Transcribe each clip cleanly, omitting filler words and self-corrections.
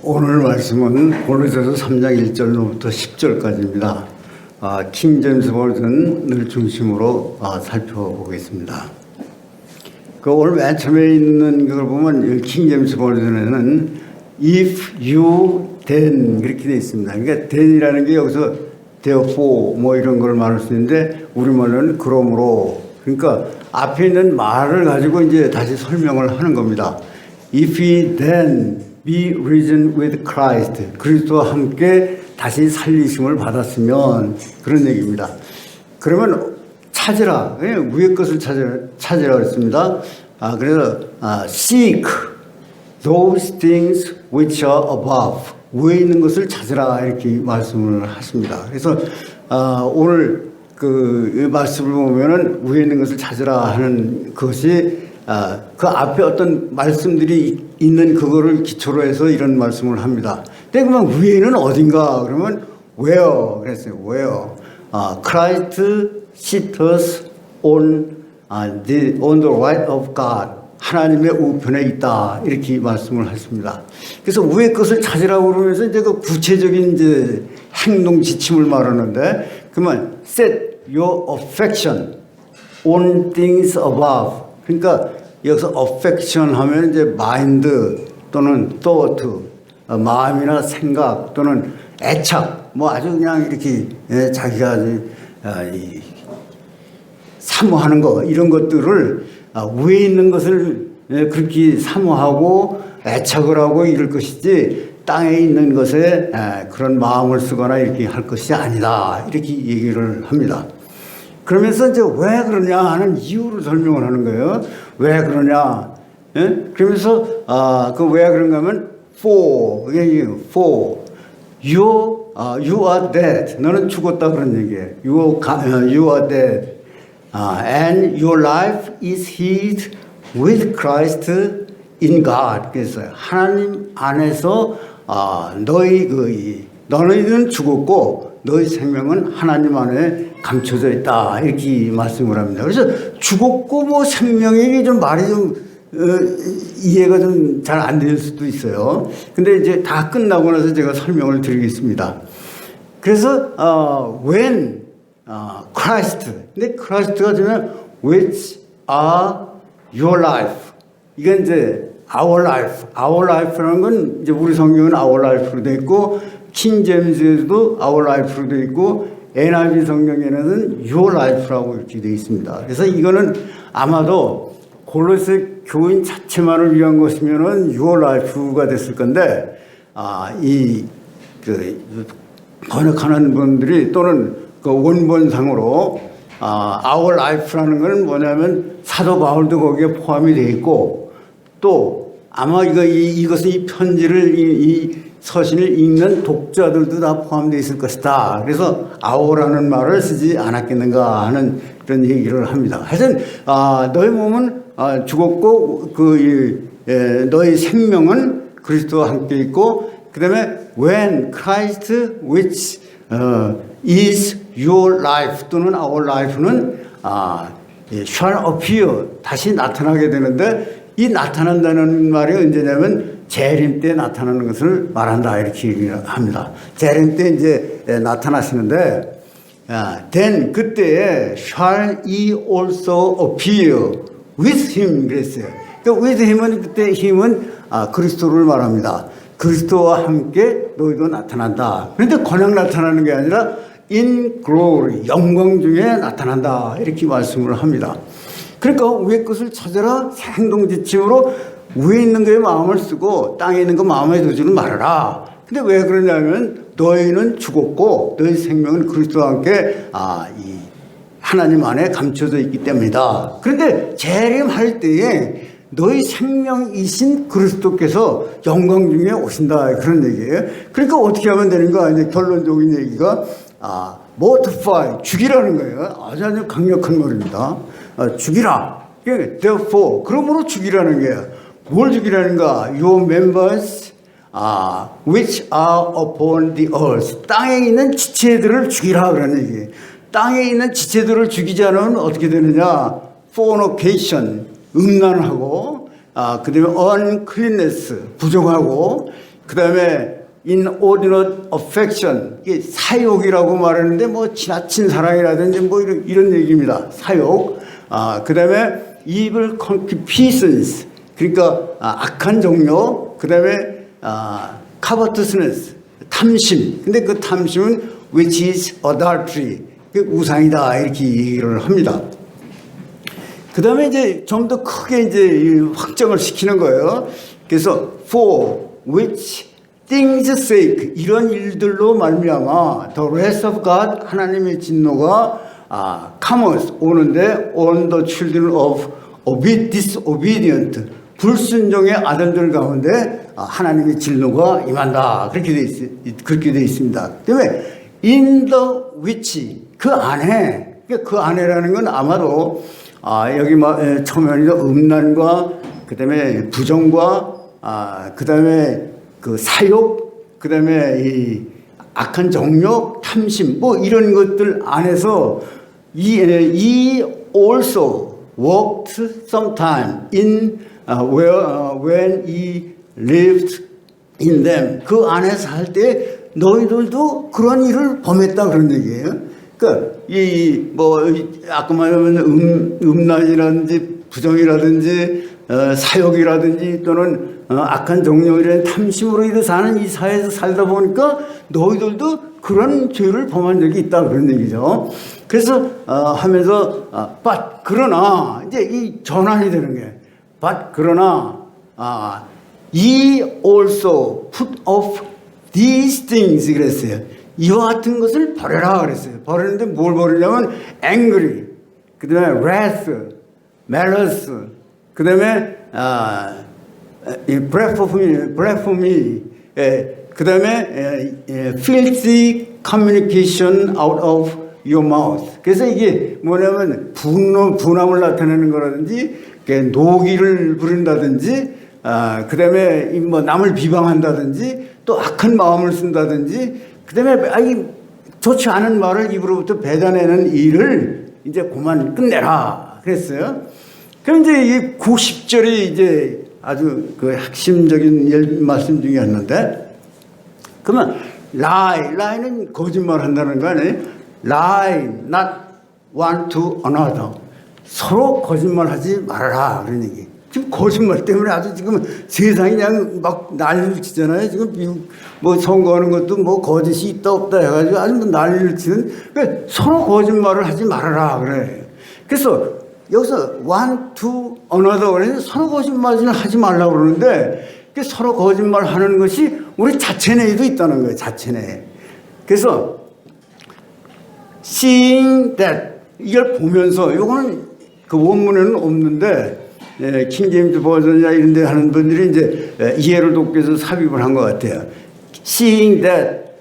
오늘 말씀은 골로새서 3장 1절로부터 10절까지입니다. 킹 제임스 버전을 중심으로 살펴보겠습니다. 오늘 맨 처음에 있는 걸 보면 킹 제임스 버전에는 if you then 그렇게 되어 있습니다. 그러니까 then이라는 게 여기서 therefore 뭐 이런 걸 말할 수 있는데 우리말로는 그러므로, 그러니까 앞에 있는 말을 가지고 이제 다시 설명을 하는 겁니다. If we then be risen with Christ, 그리스도와 함께 다시 살리심을 받았으면, 그런 얘기입니다. 그러면 찾으라, 위의 것을 찾으라 그랬습니다. 그래서 seek those things which are above, 위에 있는 것을 찾으라 이렇게 말씀을 하십니다. 그래서 오늘 그 말씀을 보면은 위에 있는 것을 찾으라 하는 것이 그 앞에 어떤 말씀들이 있는 그거를 기초로 해서 이런 말씀을 합니다. 근데 그러면 위에는 어딘가? 그러면 where 그랬어요. where Christ sitteth on the right of God, 하나님의 우편에 있다 이렇게 말씀을 했습니다. 그래서 위의 것을 찾으라고 그러면서 이제 그 구체적인 이제 행동 지침을 말하는데, 그러면 set your affection on things above. 그러니까 여기서 affection 하면 이제 mind 또는 thought, 마음이나 생각 또는 애착, 뭐 아주 그냥 이렇게 자기가 사모하는 거, 이런 것들을 위에 있는 것을 그렇게 사모하고 애착을 하고 이럴 것이지 땅에 있는 것에 그런 마음을 쓰거나 이렇게 할 것이 아니다 이렇게 얘기를 합니다. 그러면서 이제 왜 그러냐 하는 이유를 설명을 하는 거예요. 왜 그러냐? 그러면서 그 왜 그런가 하면 for you are dead, 너는 죽었다 그런 얘기예요. You are dead and your life is hid with Christ in God. 그래서 하나님 안에서 너희는 죽었고 너희 생명은 하나님 안에 감춰져 있다 이렇게 말씀을 합니다. 그래서 죽었고 뭐 생명이 좀 말이 좀 이해가 좀 잘 안 될 수도 있어요. 근데 이제 다 끝나고 나서 제가 설명을 드리겠습니다. 그래서 when Christ, 근데 Christ가 되면 which are your life, 이건 이제 our life라는 건 이제 우리 성경은 our life로 되어 있고 킹 제임스에서도 our life로 되어 있고 NIV 성경에는 your life라고 이렇게 되어 있습니다. 그래서 이거는 아마도 골로새 교인 자체만을 위한 것이면은 your life가 됐을 건데 번역하는 분들이 또는 그 원본상으로 our life라는 건 뭐냐면 사도 바울도 거기에 포함이 되어 있고, 또 아마 이것은 이 편지를 이 서신을 읽는 독자들도 다 포함되어 있을 것이다. 그래서 our라는 말을 쓰지 않았겠는가 하는 그런 얘기를 합니다. 하여튼 너희 몸은 죽었고 너희 생명은 그리스도와 함께 있고, 그 다음에 when Christ which is your life 또는 our life는 shall appear, 다시 나타나게 되는데, 이 나타난다는 말이 언제냐면 재림 때 나타나는 것을 말한다 이렇게 얘기를 합니다. 재림 때 이제 나타나시는데 then 그때에 shall he also appear with him 그랬어요. 그러니까 with him은 그때 힘은 그리스도를 말합니다. 그리스도와 함께 너희도 나타난다. 그런데 그냥 나타나는 게 아니라 in glory, 영광 중에 나타난다 이렇게 말씀을 합니다. 그러니까 위의 것을 찾아라 행동 지침으로 위에 있는 거에 마음을 쓰고 땅에 있는 거 마음에 두지는 말아라. 근데 왜 그러냐면 너희는 죽었고 너희 생명은 그리스도와 함께 이 하나님 안에 감춰져 있기 때문이다. 그런데 재림할 때에 너희 생명이신 그리스도께서 영광 중에 오신다 그런 얘기예요. 그러니까 어떻게 하면 되는가? 이제 결론적인 얘기가 mortify, 죽이라는 거예요. 아주 강력한 말입니다. 죽이라. therefore, 그러므로 죽이라는 거예요. 뭘 죽이라는가? Your members which are upon the earth. 땅에 있는 지체들을 죽이라 그러는 얘기예요. 땅에 있는 지체들을 죽이지 않으면 어떻게 되느냐? fornication, 음란하고 그 다음에 uncleanness, 부정하고 그다음에 inordinate affection, 이게 사욕이라고 말하는데 뭐 지나친 사랑이라든지 뭐 이런 얘기입니다. 사욕. 그다음에 evil concupiscence, 그러니까 악한 종료. 그다음에 covetousness, 탐심. 근데 그 탐심은 which is adultery, 그 우상이다 이렇게 얘기를 합니다. 그 다음에 이제 좀 더 크게 이제 확정을 시키는 거예요. 그래서 for which things sake, 이런 일들로 말미암아 the wrath of God, 하나님의 진노가 cometh, 오는데 on the children of disobedient, 불순종의 아들들 가운데 하나님의 진노가 임한다. 그렇게 돼 있습니다. 그다음에 in the which, 그 안에라는 건 아마도 여기 처음에 음란과 그다음에 부정과 그다음에 그 사욕, 그다음에 이 악한 정욕, 탐심 뭐 이런 것들 안에서 이 also walked sometime in when he lived in them, 그 안에 살 때 너희들도 그런 일을 범했다 그런 얘기예요. 그러니까 아까 말하면 음란이라든지 부정이라든지 사욕이라든지 또는 악한 정욕이라는 탐심으로 인해 사는 이 사회에서 살다 보니까 너희들도 그런 죄를 범한 적이 있다 그런 얘기죠. 그래서 하면서 but 그러나 이제 이 전환이 되는 게 but 그러나 ye also put off these things 그랬어요. 이와 같은 것을 버려라 그랬어요. 버리는데 뭘 버리냐면 angry, 그 다음에 wrath, malice, 그 다음에 blasphemy, 그 다음에 filthy communication out of your mouth. 그래서 이게 뭐냐면 분함을 나타내는 거라든지 노기를 부린다든지 그 다음에 뭐 남을 비방한다든지 또 악한 마음을 쓴다든지 그 다음에 좋지 않은 말을 입으로부터 배다내는 일을 이제 그만 끝내라 그랬어요. 그럼 이제 이 90절이 이제 아주 그 핵심적인 말씀 중에 하나인데, 그러면 lie는 거짓말 한다는 거 아니에요? lie not one to another, 서로 거짓말하지 말아라 그런 얘기. 지금 거짓말 때문에 아주 지금 세상이 그냥 막 난리를 치잖아요. 지금 미국 뭐 선거하는 것도 뭐 거짓이 있다 없다 해가지고 아주 뭐 난리를 치는. 그러니까 서로 거짓말을 하지 말아라 그래. 그래서 여기서 one to another 그래서 서로 거짓말을 하지 말라고 그러는데 서로 거짓말 하는 것이 우리 자체 내에도 있다는 거예요. 자체 내에. 그래서 seeing that, 이걸 보면서, 요거는 그 원문에는 없는데 킹제임스 버전이나 이런 데 하는 분들이 이제 이해를 돕기 위해서 삽입을 한 것 같아요. Seeing that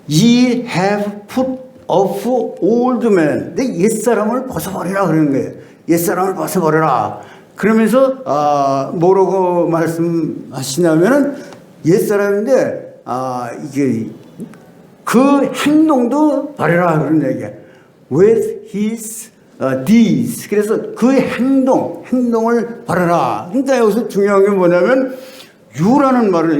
ye have put off old man, 내 옛사람을 벗어버리라 그러는 거예요. 옛사람을 벗어버려라. 그러면서 뭐라고 말씀하시냐면은 옛사람인데 이게 그 행동도 버려라 그런 얘기야. With his deeds. 그래서 그 행동을 버려라. 그러니까 여기서 중요한 게 뭐냐면 유라는 말을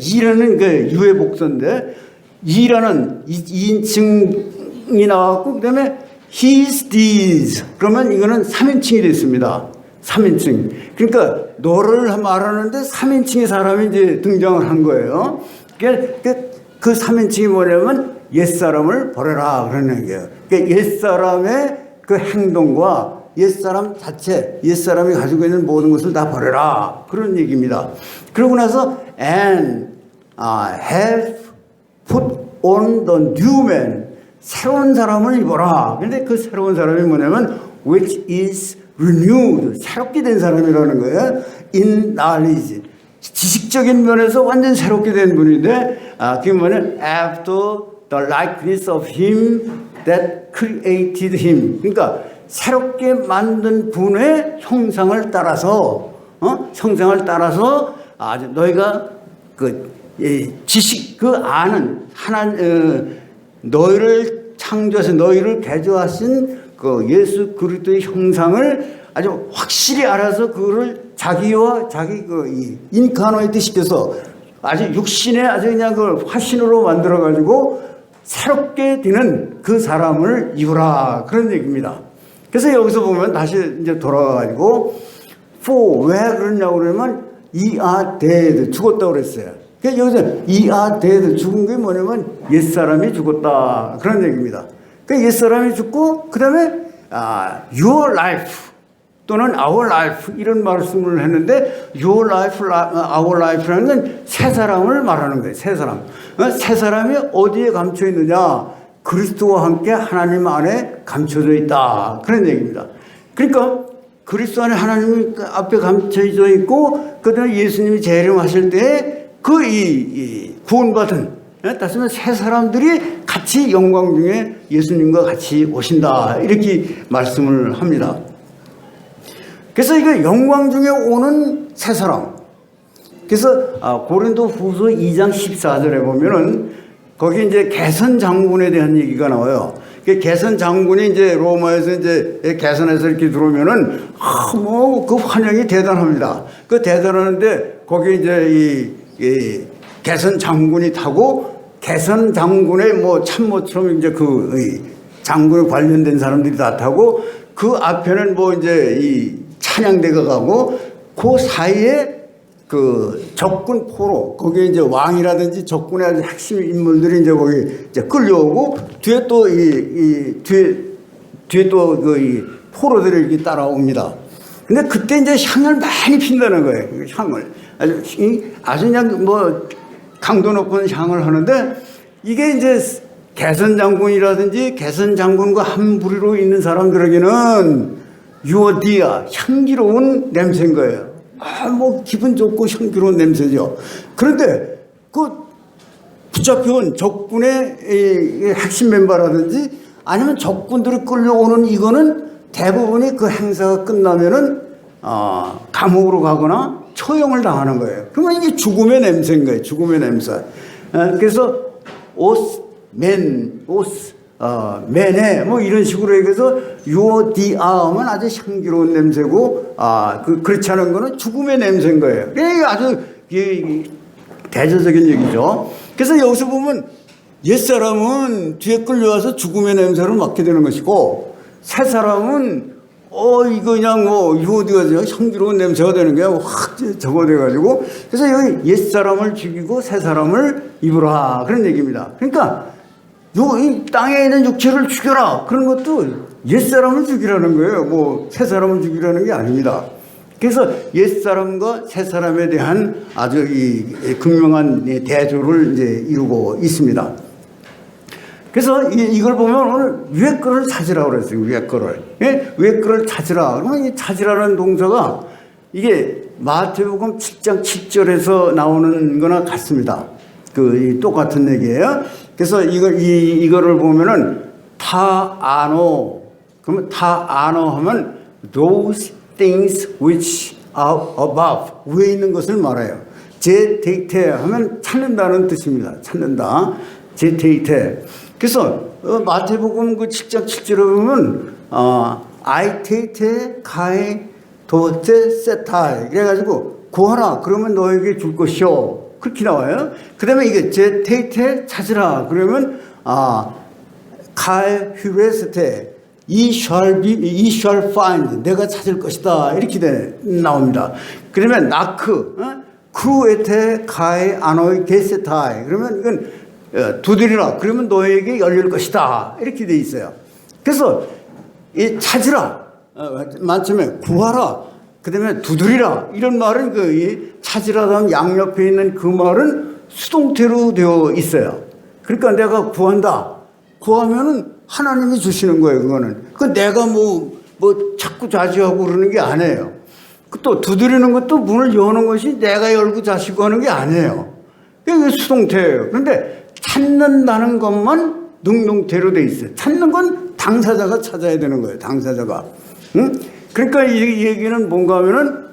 이라는 그 유의 복선인데 이라는 2인칭이 나왔고 그다음에 his deeds. 그러면 이거는 3인칭이 됐습니다. 3인칭. 그러니까 너를 말하는데 3인칭의 사람이 이제 등장을 한 거예요. 그 3인칭이 뭐냐면 옛사람을 버려라 그러는 거예요. 그러니까 옛사람의 그 행동과 옛사람 자체, 옛사람이 가지고 있는 모든 것을 다 버려라 그런 얘기입니다. 그러고 나서 and have put on the new man, 새로운 사람을 입어라. 그런데 그 새로운 사람이 뭐냐면 which is renewed, 새롭게 된 사람이라는 거예요. in knowledge, 지식적인 면에서 완전 새롭게 된 분인데 그게 뭐냐면 after the likeness of him that created him. 그러니까 새롭게 만든 분의 형상을 따라서 형상을 따라서 아주 너희가 그 지식 그 아는 너희를 창조하신 너희를 개조하신 그 예수 그리스도의 형상을 아주 확실히 알아서 그거를 자기와 자기 그 인카노이트 시켜서 아주 육신의 아주 그냥 그 화신으로 만들어가지고 새롭게 되는 그 사람을 이루라. 그런 얘기입니다. 그래서 여기서 보면 다시 이제 돌아가가지고 for 왜 그러냐고 그러면 ye are dead 죽었다고 그랬어요. 그러니까 여기서 ye are dead 죽은 게 뭐냐면 옛사람이 죽었다. 그런 얘기입니다. 그러니까 옛사람이 죽고 그 다음에 your life 또는 our life 이런 말씀을 했는데 your life, our life라는 건 새 사람을 말하는 거예요. 새 사람. 새 사람이 어디에 감춰 있느냐? 그리스도와 함께 하나님 안에 감춰져 있다. 그런 얘기입니다. 그러니까 그리스도 안에 하나님 앞에 감춰져 있고 그다음에 예수님이 재림하실 때 그 이 구원받은 다시 말해 새 사람들이 같이 영광 중에 예수님과 같이 오신다. 이렇게 말씀을 합니다. 그래서 이게 영광 중에 오는 새 사람. 그래서 고린도 후서 2장 14절에 보면은 거기 이제 개선 장군에 대한 얘기가 나와요. 개선 장군이 이제 로마에서 이제 개선해서 이렇게 들어오면은 뭐 그 환영이 대단합니다. 그 대단하는데 거기 이제 이 개선 장군이 타고 개선 장군의 뭐 참모처럼 이제 그 장군에 관련된 사람들이 다 타고 그 앞에는 뭐 이제 이 찬양대가 가고 그 사이에 그 적군 포로 거기에 이제 왕이라든지 적군의 아주 핵심 인물들이 이제 거기 이제 끌려오고 뒤에 또 뒤에 또 그 포로들이 이렇게 따라옵니다. 근데 그때 이제 향을 많이 핀다는 거예요. 향을 아주 그냥 뭐 강도 높은 향을 하는데 이게 이제 개선 장군이라든지 개선 장군과 한 부리로 있는 사람들에게는 유어디아 향기로운 냄새인 거예요. 뭐 기분 좋고 향기로운 냄새죠. 그런데 그 붙잡혀온 적군의 핵심 멤버라든지 아니면 적군들이 끌려오는 이거는 대부분이 그 행사가 끝나면은 감옥으로 가거나 처형을 당하는 거예요. 그러면 이게 죽음의 냄새인 거예요. 죽음의 냄새. 그래서 매네 뭐 이런 식으로 얘기해서 유어디아 하면 아주 향기로운 냄새고 그렇지 않은 거는 죽음의 냄새인 거예요. 이게 아주 대조적인 얘기죠. 그래서 여기서 보면 옛사람은 뒤에 끌려와서 죽음의 냄새를 맡게 되는 것이고 새 사람은 이거 그냥 뭐 유어디가 향기로운 냄새가 되는 게 확 적어돼가지고 그래서 여기 옛사람을 죽이고 새 사람을 입으라 그런 얘기입니다. 그러니까 이 땅에 있는 육체를 죽여라. 그런 것도 옛사람을 죽이라는 거예요. 뭐, 새사람을 죽이라는 게 아닙니다. 그래서 옛사람과 새사람에 대한 아주 극명한 대조를 이제 이루고 있습니다. 그래서 이걸 보면 오늘 위에 거를 찾으라고 그랬어요. 위에 거를. 예? 위에 거를 찾으라. 그러면 이 찾으라는 동사가 이게 마태복음 7장 7절에서 나오는 거나 같습니다. 똑같은 얘기예요. 그래서 이거를 보면은 타 아노 그러면 타 아노 하면 those things which are above 위에 있는 것을 말해요. 제테이테 하면 찾는다는 뜻입니다. 찾는다. 제테이테. 그래서 마태복음 그 7장 7절에 보면 아이테이테 카이 도테 세타이 그래가지고 구하라 그러면 너에게 줄 것이요. 그렇게 나와요. 그 다음에 이게 제테이테 찾으라. 그러면, 카에 휴레스테, ye shall find. 내가 찾을 것이다. 이렇게 나옵니다. 그러면 나크, 크루에테 카에 아노이 게세타이. 그러면 이건 두드리라. 그러면 너에게 열릴 것이다. 이렇게 돼 있어요. 그래서 이 찾으라. 만점에 구하라. 그 다음에 두드리라. 이런 말은 찾으라 하면 양옆에 있는 그 말은 수동태로 되어 있어요. 그러니까 내가 구한다. 구하면은 하나님이 주시는 거예요, 그거는. 내가 뭐 자꾸 자지하고 그러는 게 아니에요. 또 두드리는 것도 문을 여는 것이 내가 열고 자시고 하는 게 아니에요. 그게 수동태예요. 그런데 찾는다는 것만 능동태로 돼 있어요. 찾는 건 당사자가 찾아야 되는 거예요, 당사자가. 응? 그러니까 이 얘기는 뭔가 하면은,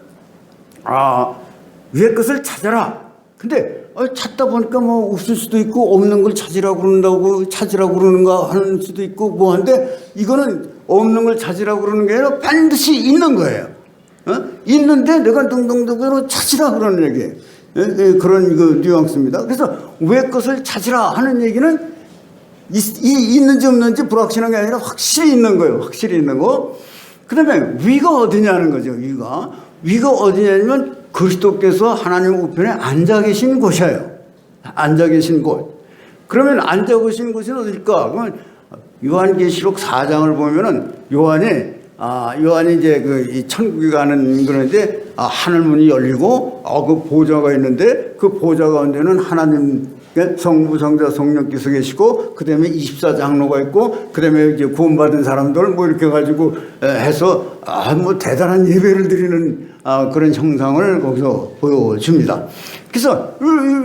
위의 것을 찾아라. 근데, 찾다 보니까 뭐 없을 수도 있고, 없는 걸 찾으라고 그러는가 하는 수도 있고, 뭐 한데, 이거는 없는 걸 찾으라고 그러는 게 아니라 반드시 있는 거예요. 있는데 내가 능동적으로 찾으라 그러는 얘기예요. 그런 그 뉘앙스입니다. 그래서 왜 것을 찾으라 하는 얘기는 있는지 없는지 불확실한 게 아니라 확실히 있는 거예요. 확실히 있는 거. 그 다음에 위가 어디냐는 거죠. 위가 어디냐면 그리스도께서 하나님 우편에 앉아 계신 곳이에요. 앉아 계신 곳. 그러면 앉아 계신 곳은 어딜까? 그러면 요한계시록 4장을 보면은 요한이 이제 이 천국에 가는 그런데 하늘 문이 열리고 그 보좌가 있는데 그 보좌 가운데는 하나님 성부 성자 성령께서 계시고 그다음에 24장로가 있고 그다음에 이제 구원받은 사람들 뭐 이렇게 가지고 해서 뭐 대단한 예배를 드리는 그런 형상을 거기서 보여줍니다. 그래서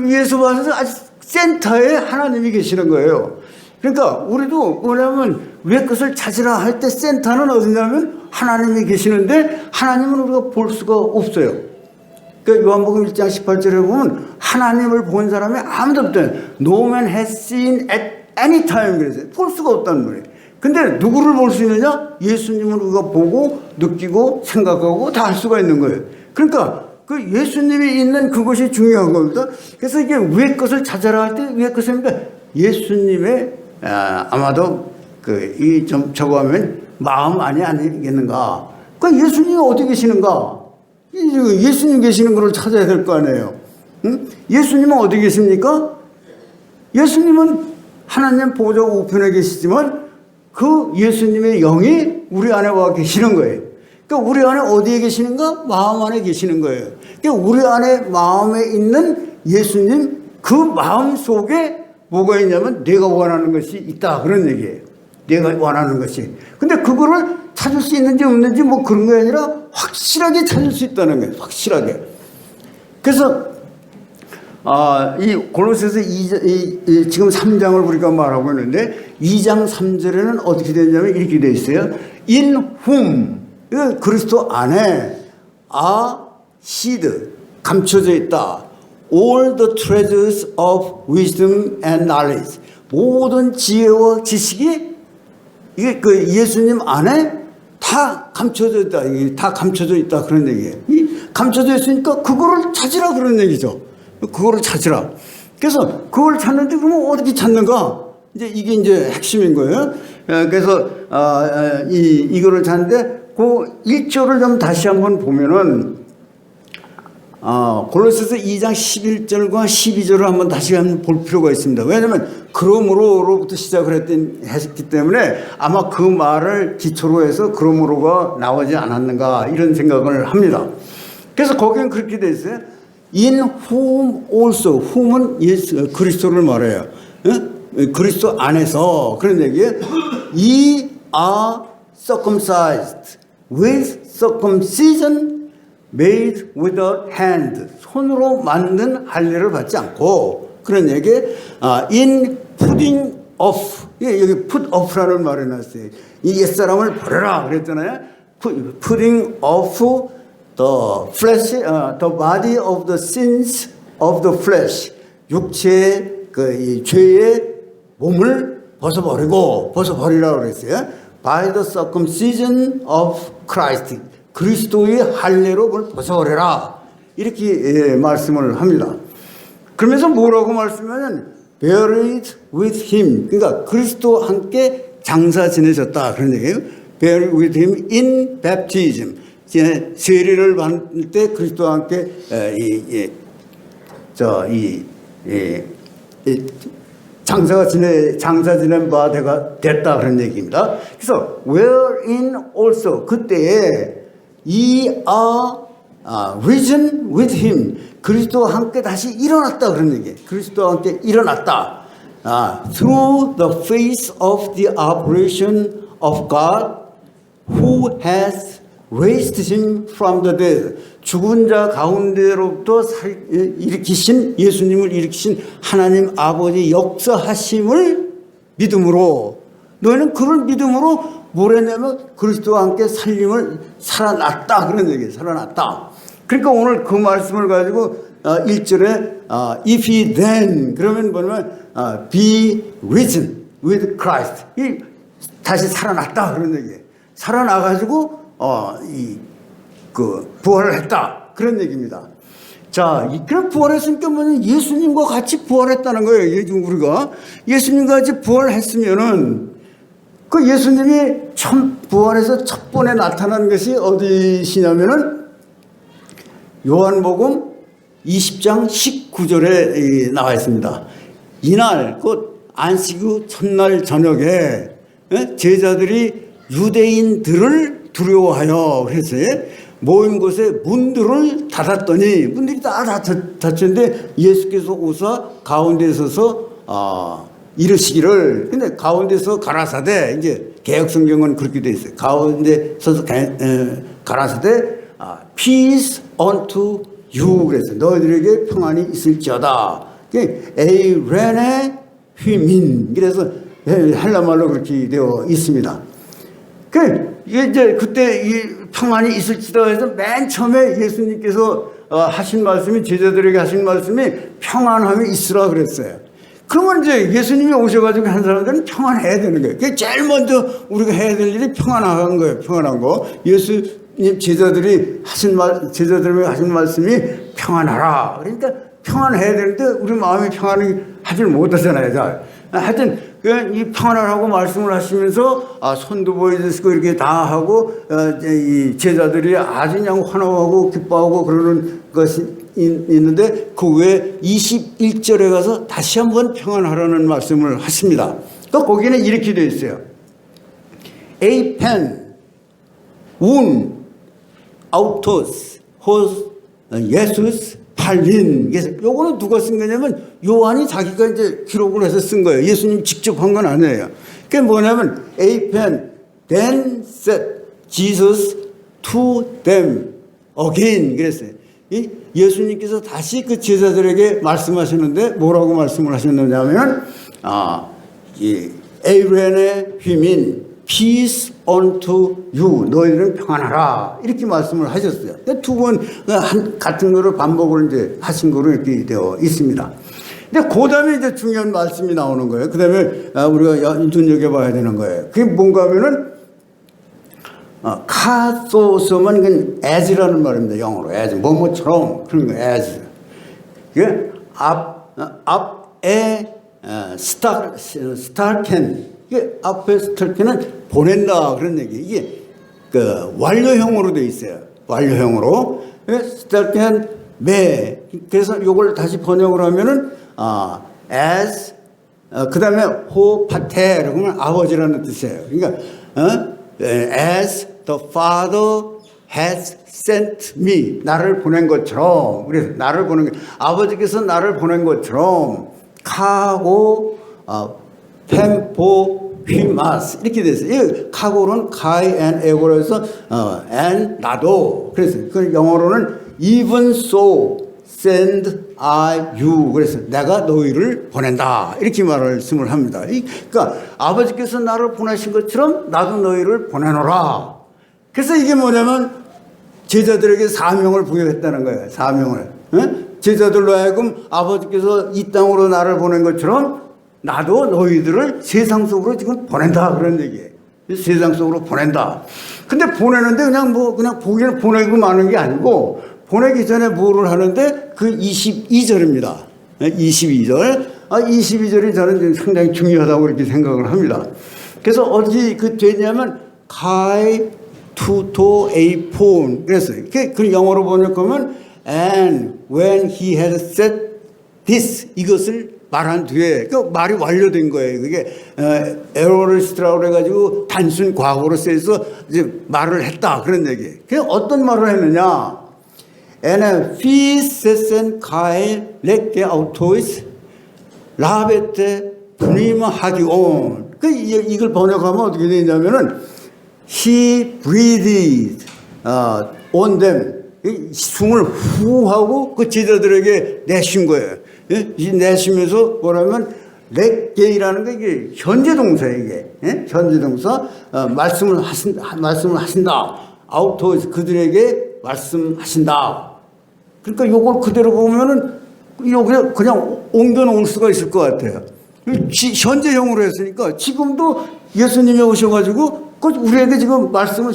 위에서 봐서 아주 센터에 하나님이 계시는 거예요. 그러니까 우리도 뭐냐면 왜 것을 찾으라 할 때 센터는 어디냐면 하나님이 계시는데 하나님은 우리가 볼 수가 없어요. 그러니까 요한복음 1장 18절에 보면 하나님을 본 사람이 아무도 없다. No man has seen at any time 그랬어요. 볼 수가 없다는 말이에요. 근데 누구를 볼 수 있느냐? 예수님을 우리가 보고 느끼고 생각하고 다 할 수가 있는 거예요. 그러니까 그 예수님이 있는 그것이 중요한 겁니다. 그래서 이게 왜 것을 찾아라 할 때 왜 것입니까? 예수님의 아마도 좀 저거 하면 마음 아니겠는가? 그러니까 예수님이 어디 계시는가? 예수님 계시는 것을 찾아야 될 거 아니에요. 응? 예수님은 어디 계십니까? 예수님은 하나님 보좌 우편에 계시지만 그 예수님의 영이 우리 안에 와 계시는 거예요. 그러니까 우리 안에 어디에 계시는가? 마음 안에 계시는 거예요. 그러니까 우리 안에 마음에 있는 예수님 그 마음 속에 뭐가 있냐면 내가 원하는 것이 있다 그런 얘기예요. 내가 원하는 것이. 근데 그거를 찾을 수 있는지 없는지 뭐 그런 게 아니라 확실하게 찾을 수 있다는 거예요. 확실하게. 그래서 이 골로새서 지금 3장을 우리가 말하고 있는데 2장 3절에는 어떻게 되냐면 이렇게 되어 있어요. In whom 그리스도 안에 seed 감춰져 있다. All the treasures of wisdom and knowledge. 모든 지혜와 지식이 이게 그 예수님 안에 다 감춰져 있다. 이게 다 감춰져 있다. 그런 얘기예요. 감춰져 있으니까 그거를 찾으라 그런 얘기죠. 그거를 찾으라. 그래서 그걸 찾는데 그러면 어떻게 찾는가? 이게 이제 핵심인 거예요. 그래서 이거를 찾는데 그 1절을 좀 다시 한번 보면은 골로새서 2장 11절과 12절을 한번 다시 한번 볼 필요가 있습니다. 왜냐하면 그러므로로부터 시작을 했기 때문에 아마 그 말을 기초로 해서 그러므로가 나오지 않았는가 이런 생각을 합니다. 그래서 거기는 그렇게 돼 있어요. In whom also, whom은 예수 그리스도를 말해요. 그리스도 안에서 그런 얘기예요. Ye are circumcised with circumcision made without hand. 손으로 만든 할례를 받지 않고 그런 얘기. In putting off. 여기 put off라는 말을 놨어요. 이 옛사람을 버려라 그랬잖아요. Putting off the flesh, the body of the sins of the flesh. 육체의 이 죄의 몸을 벗어버리라 그랬어요. By the circumcision of Christ. 그리스도의 할례로 그걸 벗어버려라. 이렇게 말씀을 합니다. 그러면서 뭐라고 말씀하냐면 buried with him. 그러니까 그리스도와 함께 장사 지내셨다. 그런 얘기예요. buried with him in baptism. 세례를 받을 때 그리스도와 함께 장사 지낸 바 됐다 그런 얘기입니다. 그래서 wherein also 그때에 ye are risen with him. 그리스도와 함께 다시 일어났다 그런 얘기예요. 그리스도와 함께 일어났다. Through the face of the operation of God who has raised him from the dead. 죽은 자 가운데로부터 일으키신 예수님을 일으키신 하나님 아버지 역사하심을 믿음으로 너희는 그런 믿음으로 뭘 했냐면 그리스도와 함께 살아났다 그런 얘기예요. 살아났다. 그러니까 오늘 그 말씀을 가지고 1절에 if he then 그러면 뭐냐면 be risen with Christ. 다시 살아났다 그런 얘기예요. 살아나가지고 부활을 했다 그런 얘기입니다. 자, 그럼 부활했으니까 뭐냐? 예수님과 같이 부활했다는 거예요. 지금 우리가 예수님과 같이 부활했으면은 그 예수님이 처음 부활해서 첫 번에 나타난 것이 어디시냐면은 요한복음 20장 19절에 나와 있습니다. 이날 곧 안식 후 첫날 저녁에 제자들이 유대인들을 두려워하여 그랬어요. 모인 곳에 문들을 닫았더니 문들이 다 닫혔는데 예수께서 오사 가운데 서서 이르시기를 근데 가운데서 가라사대 이제 개혁성경은 그렇게 돼 있어요. 가운데 서서 가라사대 peace unto you 그랬어요. 너희들에게 평안이 있을지어다. 에이렌의 휘민 그래서 헬라말로 그렇게 되어 있습니다. 이제 그때 이 평안이 있을지다 해서 맨 처음에 예수님께서 하신 말씀이 제자들에게 하신 말씀이 평안함이 있으라 그랬어요. 그러면 이제 예수님이 오셔가지고 한 사람들은 평안해야 되는 거예요. 그게 제일 먼저 우리가 해야 될 일이 평안한 거예요. 평안한 거. 예수님 제자들에게 하신 말씀이 평안하라. 그러니까 평안해야 되는데 우리 마음이 평안하지 못하잖아요. 하여튼 이 평안하라고 말씀을 하시면서 손도 보여주시고 이렇게 다 하고 이 제자들이 아주 그냥 환호하고 기뻐하고 그러는 것이 있는데 그 후에 21절에 가서 다시 한번 평안하라는 말씀을 하십니다. 또 거기는 이렇게 되어 있어요. 에이펜 운 아우토스 호스 예수스 팔린. 그래서 요거는 누가 쓴 거냐면 요한이 자기가 이제 기록을 해서 쓴 거예요. 예수님 직접 한 건 아니에요. 그게 뭐냐면 Apen then said Jesus to them again 그랬어요. 예수님께서 다시 그 제자들에게 말씀하시는데 뭐라고 말씀을 하셨느냐면 이 에이렌의 휘민 peace unto you 너희들은 평안하라 이렇게 말씀을 하셨어요. 두 번 같은 거를 반복을 이제 하신 거로 이렇게 되어 있습니다. 근데 그 다음에 이제 중요한 말씀이 나오는 거예요. 그 다음에 우리가 눈여겨봐야 되는 거예요. 그게 뭔가 하면은 카소서만 그건 as라는 말입니다. 영어로 as 뭐뭐처럼 그런 거 as. 이게 앞에 스타켄 이게 앞에 스타켄은 보낸다 그런 얘기. 이게 그 완료형으로 돼 있어요. 완료형으로 스타켄 매. 그래서 이걸 다시 번역을 하면은 as 그 다음에 호파테 그러면 아버지라는 뜻이에요. 그러니까 as the Father has sent me 나를 보낸 것처럼 그래서 나를 보낸 아버지께서 나를 보낸 것처럼 카고 펜포 휘마스 이렇게 됐어요. 카고는 카이 앤 에고로 해서 and 나도 그래서 그 영어로는 even so send I you 그래서 내가 너희를 보낸다 이렇게 말씀을 합니다. 그러니까 아버지께서 나를 보내신 것처럼 나도 너희를 보내노라. 그래서 이게 뭐냐면 제자들에게 사명을 부여했다는 거예요. 사명을. 제자들로 하여금 아버지께서 이 땅으로 나를 보낸 것처럼 나도 너희들을 세상 속으로 지금 보낸다 그런 얘기예요. 세상 속으로 보낸다. 근데 보내는데 그냥 보기를 보내고 마는 게 아니고 보내기 전에 뭐를 하는데 그 22절입니다. 22절. 22절이 저는 상당히 중요하다고 이렇게 생각을 합니다. 그래서 어디 그 되냐면 가이 투토 에이폰 그랬어요. 그 영어로 번역하면 and when he had said this 이것을 말한 뒤에 그 말이 완료된 거예요. 그게 에로리스트라고 해가지고 단순 과거로 쓰여서 이제 말을 했다 그런 얘기. 그 어떤 말을 했느냐? 에네 피세센 카일 렉게 아우토이스 라베테 분이마 하기온. 그 이걸 번역하면 어떻게 되냐면은 he breathed on them. 숨을 후 하고 그 제자들에게 내쉰 거예요. 내쉬면서 뭐라면 렉게이라는 게 이게 현재 동사예요. 이게 현재 동사 말씀을 하신다. 아우토에서 그들에게 말씀하신다. 그러니까 요걸 그대로 보면은 그냥 옮겨 놓을 수가 있을 것 같아요. 현재형으로 했으니까 지금도 예수님이 오셔가지고 우리에게 지금 말씀을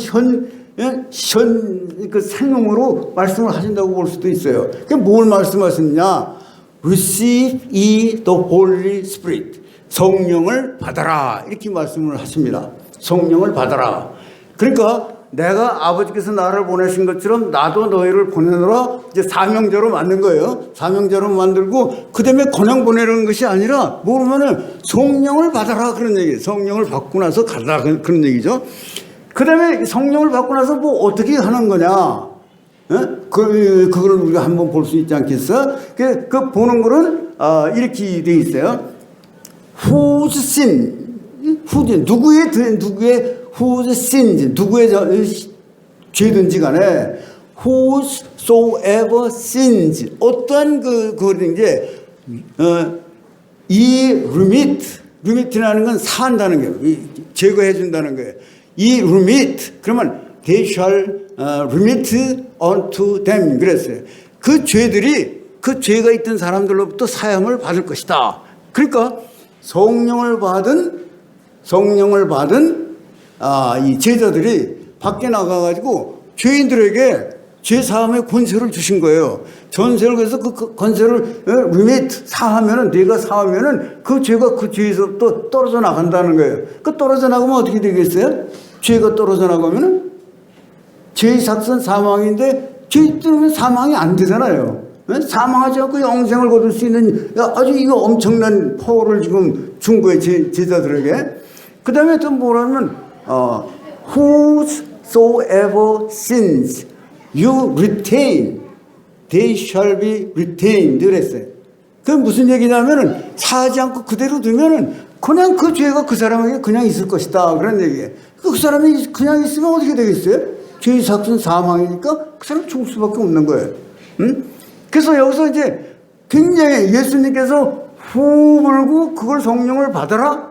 그 생명으로 말씀을 하신다고 볼 수도 있어요. 뭘 말씀하시느냐? Receive ye the Holy Spirit. 성령을 받아라. 이렇게 말씀을 하십니다. 성령을 받아라. 그러니까 내가 아버지께서 나를 보내신 것처럼 나도 너희를 보내노라. 이제 사명자로 만든 거예요. 사명자로 만들고 그다음에 그냥 보내는 것이 아니라 뭐냐면은 성령을 받아라 그런 얘기예요. 성령을 받고 나서 가라 그런 얘기죠. 그다음에 성령을 받고 나서 뭐 어떻게 하는 거냐? 그걸 우리가 한번 볼 수 있지 않겠어? 그 보는 거는 이렇게 돼 있어요. Whose sin, 누구의 whose sins, 누구의 죄든지 간에 whosoever sins, 어떠한 그거든지 이 remit이라는 건 사한다는 거예요. 제거해 준다는 거예요. 이 remit, 그러면 they shall remit unto them 그랬어요. 그 죄가 있던 사람들로부터 사함을 받을 것이다. 그러니까 성령을 받은 이 제자들이 밖에 나가가지고 죄인들에게 죄 사함의 권세를 주신 거예요. 전세를 그래서 그 권세를 리미트 사하면은 네가 사하면은 그 죄가 그 죄에서부터 떨어져 나간다는 거예요. 그 떨어져 나가면 어떻게 되겠어요? 죄가 떨어져 나가면은 죄의 삭선 사망인데 죄 때문에 사망이 안 되잖아요. 사망하지 않고 영생을 거둘 수 있는 아주 이거 엄청난 파워를 지금 준 거예요. 제자들에게. 그 다음에 또 뭐라면 whosoever sins you retain, they shall be retained 그랬어요. 그게 무슨 얘기냐면은 사하지 않고 그대로 두면은 그냥 그 죄가 그 사람에게 그냥 있을 것이다 그런 얘기예요. 그 사람이 그냥 있으면 어떻게 되겠어요? 죄의 삭은 사망이니까 그 사람 죽을 수밖에 없는 거예요. 그래서 여기서 이제 굉장히 예수님께서 후 불고 그걸 성령을 받아라.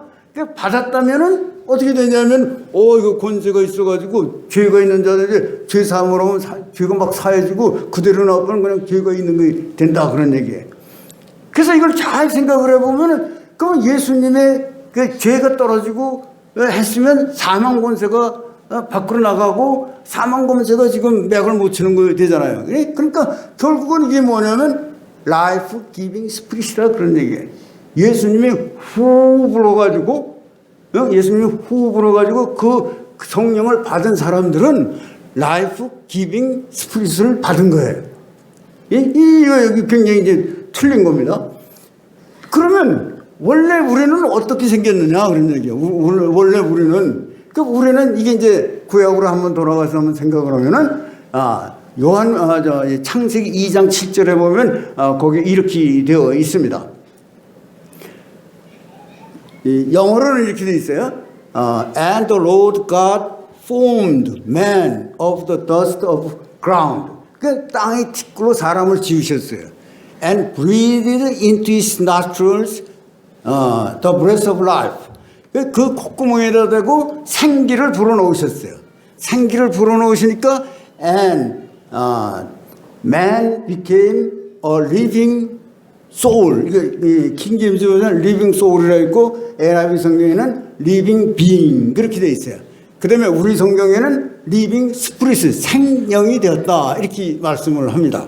받았다면은 어떻게 되냐면 이거 권세가 있어가지고 죄가 있는 자들이 죄 사함을 하면 죄가 막 사해지고 그대로 나오면 그냥 죄가 있는 게 된다 그런 얘기예요. 그래서 이걸 잘 생각을 해보면은 그럼 예수님의 그 죄가 떨어지고 했으면 사망 권세가 밖으로 나가고 사망 권세가 지금 맥을 못 치는 거 되잖아요. 그러니까 결국은 이게 뭐냐면 라이프 기빙 스피릿이라 그런 얘기예요. 예수님이 후 불어가지고 그 성령을 받은 사람들은 라이프 기빙 스피릿을 받은 거예요. 이거 여기 굉장히 이제 틀린 겁니다. 그러면 원래 우리는 어떻게 생겼느냐 그런 얘기예요. 원래 우리는 이게 이제 구약으로 한번 돌아가서 한번 생각을 하면은 창세기 2장 7절에 보면 거기 이렇게 되어 있습니다. 영어로는 이렇게 되어 있어요. And the Lord God formed man of the dust of ground. 그 땅의 티끌로 사람을 지으셨어요. And breathed into his nostrils the breath of life. 그 콧구멍에다 대고 생기를 불어넣으셨어요. 생기를 불어넣으시니까 and man became a living soul. 이게 킹제임스 버전은 living soul이라 있고 NIV 성경에는 living being 그렇게 돼 있어요. 그 다음에 우리 성경에는 living spirit 생명이 되었다 이렇게 말씀을 합니다.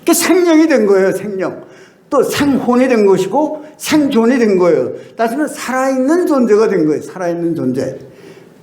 그 생명이 된 거예요. 생명. 또 생혼이 된 것이고 생존이 된 거예요. 따지면 살아있는 존재가 된 거예요. 살아있는 존재.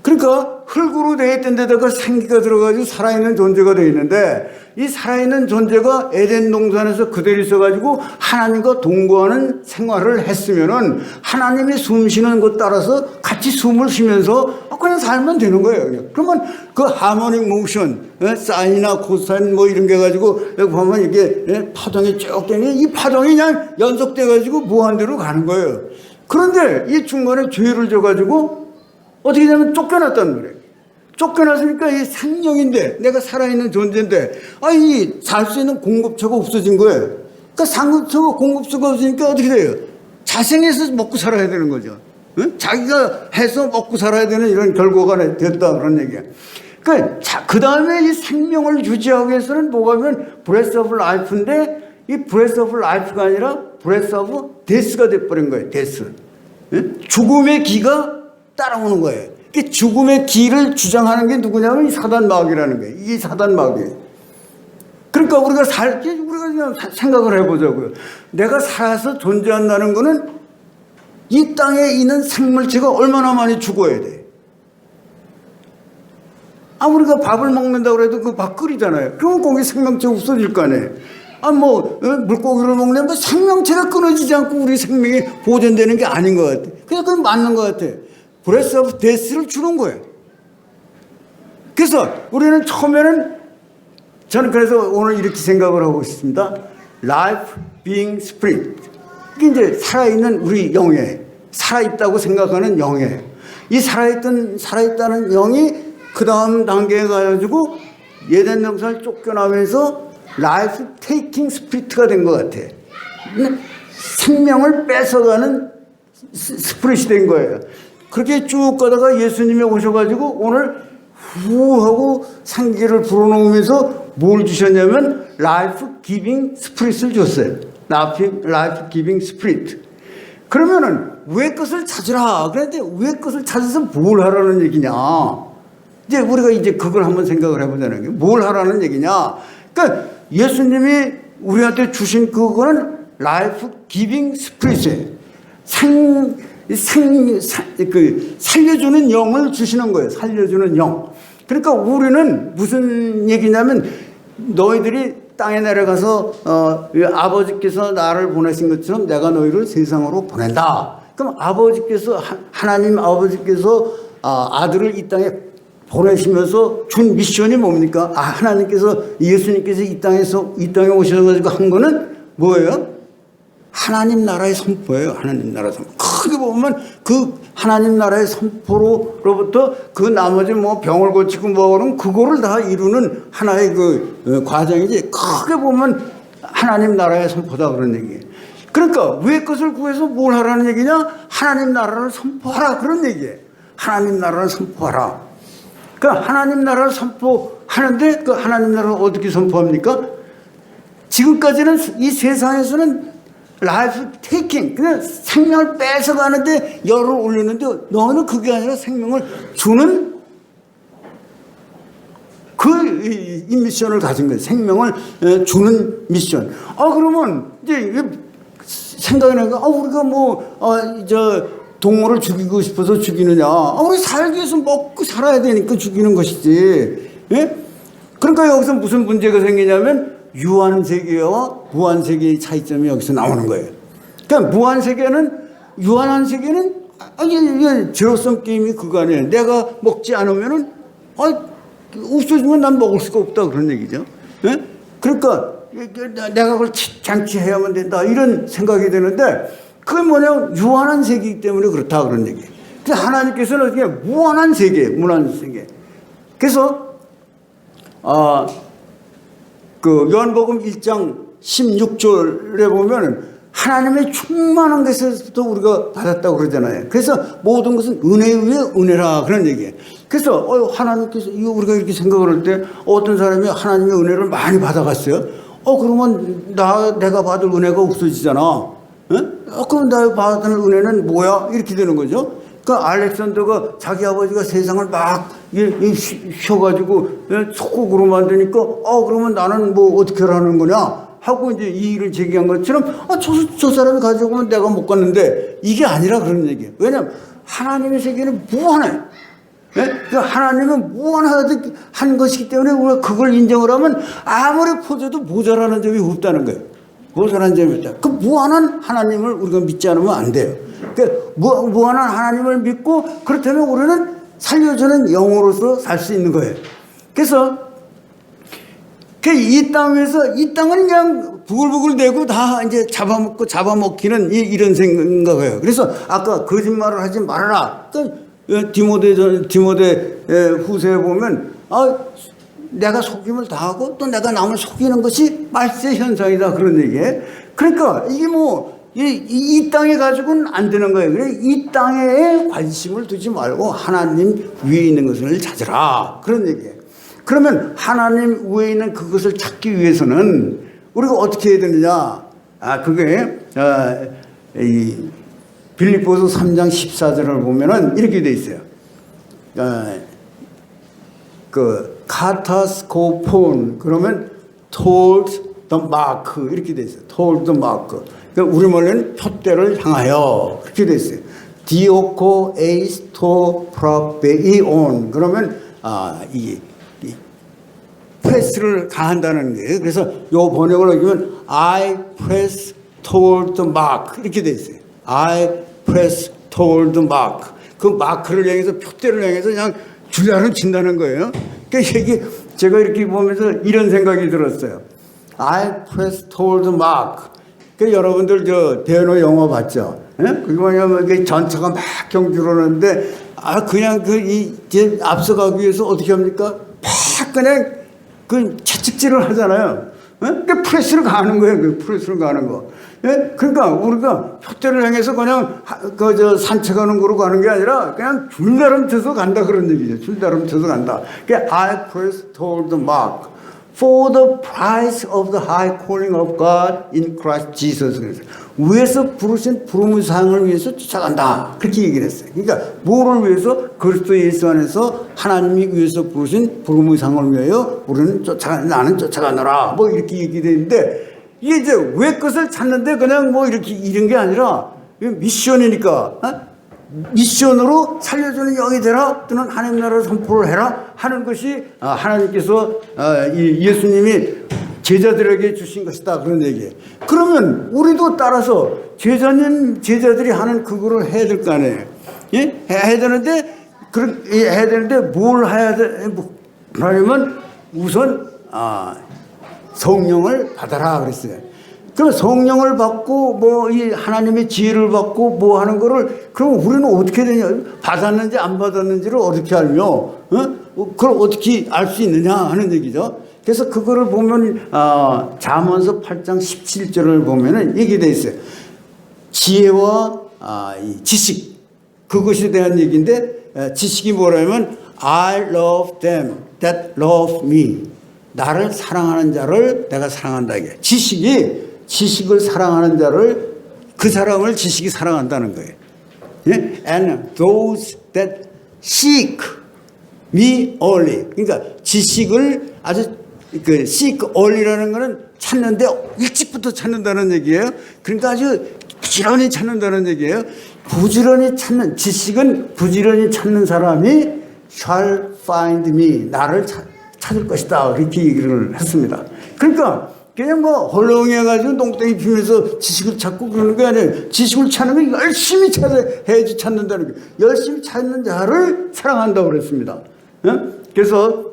그러니까 흙으로 되어 있던 데다가 생기가 들어가지고 살아있는 존재가 되어 있는데 이 살아있는 존재가 에덴 동산에서 그대로 있어가지고 하나님과 동거하는 생활을 했으면은 하나님이 숨 쉬는 것 따라서 같이 숨을 쉬면서 그냥 살면 되는 거예요. 그러면 그 하모닉 모션, 사인이나 코사인 뭐 이런 게 가지고 여기 보면 이게 파동이 쭉 되니 이 파동이 그냥 연속돼가지고 무한대로 가는 거예요. 그런데 이 중간에 죄를 져가지고 어떻게 되면 쫓겨났다는 거예요. 쫓겨났으니까 이 생명인데 내가 살아있는 존재인데 이 살 수 있는 공급처가 없어진 거예요. 그러니까 상급처가 공급처가 없으니까 어떻게 돼요? 자생해서 먹고 살아야 되는 거죠. 응? 자기가 해서 먹고 살아야 되는 이런 결과가 됐다 그런 얘기예요. 그러니까 그 다음에 이 생명을 유지하기 위해서는 뭐가 하면 breath of life인데 이 breath of life가 아니라 breath of death가 돼버린 거예요. death. 응? 죽음의 기가 따라오는 거예요. 그 죽음의 길을 주장하는 게 누구냐면 이 사단 마귀라는 거예요. 이게 사단 마귀예요. 그러니까 우리가 그냥 생각을 해보자고요. 내가 살아서 존재한다는 거는 이 땅에 있는 생물체가 얼마나 많이 죽어야 돼. 우리가 밥을 먹는다고 해도 그 밥 끓이잖아요. 그러면 거기 생명체 없어질 거 아니에요. 물고기를 먹는데 뭐 생명체가 끊어지지 않고 우리 생명이 보존되는 게 아닌 것 같아. 그냥 그건 맞는 것 같아. 브레스 오브 데스를 주는 거예요. 그래서 우리는 처음에는 저는 그래서 오늘 이렇게 생각을 하고 있습니다. Life being spirit. 이게 이제 살아있는 우리 영예, 살아있다고 생각하는 영예. 이 살아있다는 영이 그 다음 단계에 가가지고 예덴 동산을 쫓겨나면서 Life taking spirit가 된 것 같아. 생명을 뺏어가는 스피릿이 된 거예요. 그렇게 쭉 가다가 예수님이 오셔가지고 오늘 후 하고 생기를 불어넣으면서 뭘 주셨냐면 라이프 기빙 스피릿을 줬어요. 라이프 기빙 스피릿. 그러면은 왜 것을 찾으라. 그런데 왜 것을 찾아서 뭘 하라는 얘기냐. 이제 우리가 이제 그걸 한번 생각을 해보자는 게 뭘 하라는 얘기냐. 그러니까 예수님이 우리한테 주신 그거는 라이프 기빙 스피릿이에요. 살려주는 영을 주시는 거예요. 살려주는 영. 그러니까 우리는 무슨 얘기냐면 너희들이 땅에 내려가서 아버지께서 나를 보내신 것처럼 내가 너희를 세상으로 보낸다. 그럼 하나님 아버지께서 아들을 이 땅에 보내시면서 준 미션이 뭡니까? 하나님께서 예수님께서 이 땅에 오셔가지고 한 거는 뭐예요? 하나님 나라의 선포예요. 하나님 나라 선포. 크게 보면 그 하나님 나라의 선포로부터 그 나머지 뭐 병을 고치고 뭐 그러면 그거를 다 이루는 하나의 그 과정이지. 크게 보면 하나님 나라의 선포다 그런 얘기예요. 그러니까 왜 것을 구해서 뭘 하라는 얘기냐? 하나님 나라를 선포하라 그런 얘기예요. 하나님 나라를 선포하라. 그러니까 하나님 나라를 선포하는데 그 하나님 나라를 어떻게 선포합니까? 지금까지는 이 세상에서는 라이프 테이킹, 그냥 생명을 뺏어가는데 열을 올리는데 너는 그게 아니라 생명을 주는 이 미션을 가진 거예요. 생명을 주는 미션. 그러면 이제 생각이 나니까 우리가 동물을 죽이고 싶어서 죽이느냐. 우리 살기 위해서 먹고 살아야 되니까 죽이는 것이지. 예? 그러니까 여기서 무슨 문제가 생기냐면 유한세계와 무한세계의 차이점이 여기서 나오는 거예요. 그러니까 유한한 세계는 제로섬 게임이 그거 아니에요. 내가 먹지 않으면은 없어지면 난 먹을 수가 없다 그런 얘기죠. 예? 그러니까 내가 그걸 장치해야만 된다 이런 생각이 되는데 그게 뭐냐면 유한한 세계이기 때문에 그렇다 그런 얘기예요. 그래서 하나님께서는 그냥 무한한 세계. 그래서 그 요한복음 1장 16절에 보면은 하나님의 충만한 것에서도 우리가 받았다고 그러잖아요. 그래서 모든 것은 은혜 위에 은혜라 그런 얘기예요. 그래서 하나님께서 우리가 이렇게 생각을 할 때 어떤 사람이 하나님의 은혜를 많이 받아갔어요. 그러면 내가 받을 은혜가 없어지잖아. 그럼 내가 받은 은혜는 뭐야? 이렇게 되는 거죠. 그러니까 알렉산더가 자기 아버지가 세상을 막 쉬어가지고 속국으로 만드니까 그러면 나는 뭐 어떻게 하라는 거냐 하고 이제 이 일을 제기한 것처럼 저 사람이 가져오면 내가 못 갔는데 이게 아니라 그런 얘기예요. 왜냐하면 하나님의 세계는 무한해. 그 하나님은 무한한 것이기 때문에 우리가 그걸 인정을 하면 아무리 퍼져도 모자라는 점이 없다는 거예요. 모자란 점이 없다. 그 무한한 하나님을 우리가 믿지 않으면 안 돼요. 그 무한한 하나님을 믿고 그렇다면 우리는 살려주는 영으로서 살 수 있는 거예요. 그래서 이 땅에서 이 땅은 그냥 부글부글 대고 다 이제 잡아먹기는 이런 생각이에요. 그래서 아까 거짓말을 하지 말아라. 디모데 후서에 보면 내가 속임을 다하고 또 내가 남을 속이는 것이 말세 현상이다 그런 얘기예요. 그러니까 이게 이 땅에 가지고는 안 되는 거예요. 그래 이 땅에 관심을 두지 말고 하나님 위에 있는 것을 찾으라 그런 얘기예요. 그러면 하나님 위에 있는 그것을 찾기 위해서는 우리가 어떻게 해야 되느냐? 그게 이 빌립보서 3장 14절을 보면은 이렇게 돼 있어요. 그 카타스코폰 그러면 towards the mark 이렇게 돼 있어요. towards the mark. 그러니까 우리말로는 표대를 향하여 그렇게 돼 있어요. 디오코 에이스토 프로베이온 그러면 이 프레스를 가한다는 거예요. 그래서 요 번역을 하면 I press toward the mark 이렇게 돼 있어요. I press toward the mark. 그 마크를 향해서 표대를 향해서 그냥 줄야를 친다는 거예요. 그러니까 이게 제가 이렇게 보면서 이런 생각이 들었어요. I press toward the mark. 그러니까 여러분들 저 대노 영화 봤죠? 예? 그게 뭐냐면 그 전차가 막 경주를 하는데 그냥 이제 앞서가기 위해서 어떻게 합니까? 팍 그냥 그 채찍질을 하잖아요. 예? 그 프레스를 가는 거예요. 그 프레스를 가는 거. 예? 그러니까 우리가 표대를 향해서 그냥 산책하는 거로 가는 게 아니라 그냥 줄다름 쳐서 간다 그런 얘기죠. 줄다름 쳐서 간다. 그러니까 I press toward the mark for the prize of the high calling of God in Christ Jesus. 위에서 부르신 부름의 상을 위해서 쫓아간다. 그렇게 얘기를 했어요. 그러니까 뭐를 위해서? 그리스도 예수 안에서 하나님이 위해서 부르신 부름의 상을 위하여 우리는 나는 쫓아가노라. 뭐 이렇게 얘기되는데 이게 이제 왜 것을 찾는데 그냥 뭐 이렇게 이런 게 아니라 미션이니까 미션으로 살려주는 영이 되라 또는 하나님 나라를 선포를 해라 하는 것이 하나님께서 예수님이 제자들에게 주신 것이다 그런 얘기예요. 그러면 우리도 따라서 제자들이 하는 그거를 해야 될 거 아니에요. 예? 해야 되는데 뭘 해야 하냐면 우선 성령을 받아라 그랬어요. 그럼 성령을 받고 뭐 이 하나님의 지혜를 받고 뭐 하는 거를 그럼 우리는 어떻게 되냐? 받았는지 안 받았는지를 어떻게 알며? 그걸 어떻게 알 수 있느냐 하는 얘기죠. 그래서 그거를 보면 잠언서 8장 17절을 보면은 얘기돼 있어요. 지혜와 이 지식 그것에 대한 얘기인데 지식이 뭐라면 I love them that love me. 나를 사랑하는 자를 내가 사랑한다 이게. 지식을 사랑하는 자를 그 사람을 지식이 사랑한다는 거예요. 예? And those that seek me early. 그러니까 지식을 아주 그 seek early라는 거는 찾는데 일찍부터 찾는다는 얘기예요. 그러니까 아주 부지런히 찾는다는 얘기예요. 부지런히 찾는 지식은 부지런히 찾는 사람이 shall find me. 나를 찾을 것이다. 이렇게 얘기를 했습니다. 그러니까 그냥 뭐 헐렁해가지고 똥땡이 피면서 지식을 찾고 그러는 게 아니에요. 지식을 찾는 거 열심히 해야지 찾는다는 거예요. 열심히 찾는 자를 사랑한다고 그랬습니다. 그래서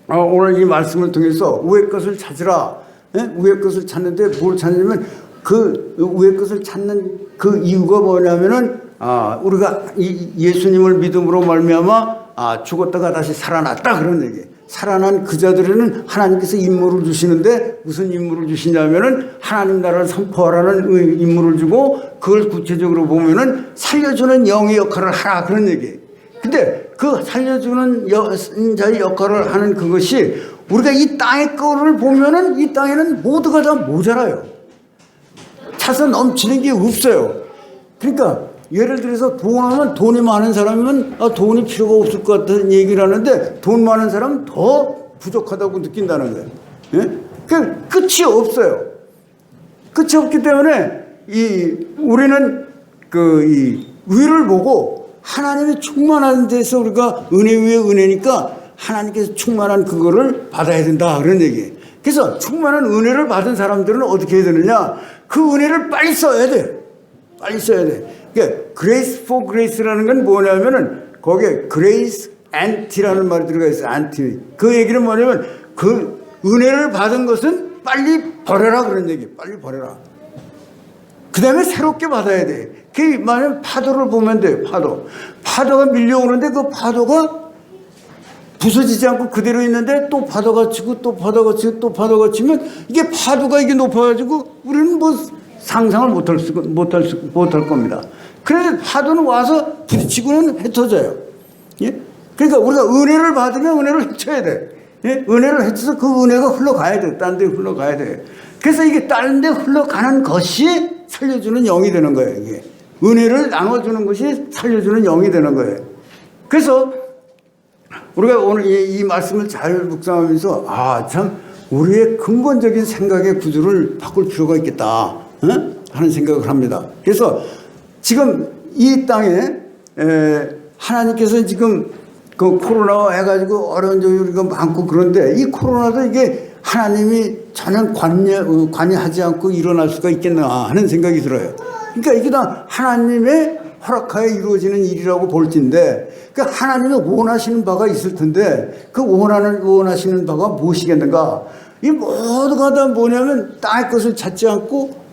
오늘 이 말씀을 통해서 위의 것을 찾으라. 위의 것을 찾는데 뭘 찾냐면 그 위의 것을 찾는 그 이유가 뭐냐면은 우리가 예수님을 믿음으로 말미암아 죽었다가 다시 살아났다 그런 얘기예요. 살아난 그 자들에는 하나님께서 임무를 주시는데 무슨 임무를 주시냐면은 하나님 나라를 선포하라는 임무를 주고 그걸 구체적으로 보면은 살려주는 영의 역할을 하라 그런 얘기예요. 근데 그 살려주는 자의 역할을 하는 그것이 우리가 이 땅의 거를 보면은 이 땅에는 모두가 다 모자라요. 차서 넘치는 게 없어요. 그러니까 예를 들어서 돈이 많은 사람이면 돈이 필요가 없을 것 같은 얘기를 하는데 돈 많은 사람은 더 부족하다고 느낀다는 거예요. 예? 그 끝이 없어요. 끝이 없기 때문에 우리는 이 위를 보고 하나님이 충만한 데서 우리가 은혜 위에 은혜니까 하나님께서 충만한 그거를 받아야 된다 그런 얘기예요. 그래서 충만한 은혜를 받은 사람들은 어떻게 해야 되느냐? 그 은혜를 빨리 써야 돼. 빨리 써야 돼. 그러니까 grace for grace라는 건 뭐냐면은 거기에 grace anti라는 말이 들어가 있어요. anti. 그 얘기는 뭐냐면 그 은혜를 받은 것은 빨리 버려라 그런 얘기. 빨리 버려라. 그 다음에 새롭게 받아야 돼. 그게 만약 파도를 보면 돼요. 파도가 밀려오는데 그 파도가 부서지지 않고 그대로 있는데 또 파도가 치고 또 파도가 치고 또 파도가 치면 이게 파도가 이게 높아가지고 우리는 뭐 상상을 못할 겁니다. 그런데 파도는 와서 부딪히고는 흩어져요. 예? 그러니까 우리가 은혜를 받으면 은혜를 헤쳐야 돼. 예? 은혜를 헤쳐서 그 은혜가 흘러가야 돼. 딴 데 흘러가야 돼. 그래서 이게 다른 데 흘러가는 것이 살려주는 영이 되는 거예요. 이게. 은혜를 나눠주는 것이 살려주는 영이 되는 거예요. 그래서 우리가 오늘 이 말씀을 잘 묵상하면서 참 우리의 근본적인 생각의 구조를 바꿀 필요가 있겠다 하는 생각을 합니다. 그래서 지금 이 땅에 하나님께서 지금 그 코로나 해가지고 어려운 점이 많고 그런데 이 코로나도 이게 하나님이 전혀 관여하지 않고 일어날 수가 있겠나 하는 생각이 들어요. 그러니까 이게 다 하나님의 허락하에 이루어지는 일이라고 볼 텐데, 그 하나님이 원하시는 바가 있을 텐데 그 원하시는 바가 무엇이겠는가? 이 모두가 다 뭐냐면 땅의 것을 찾지 않고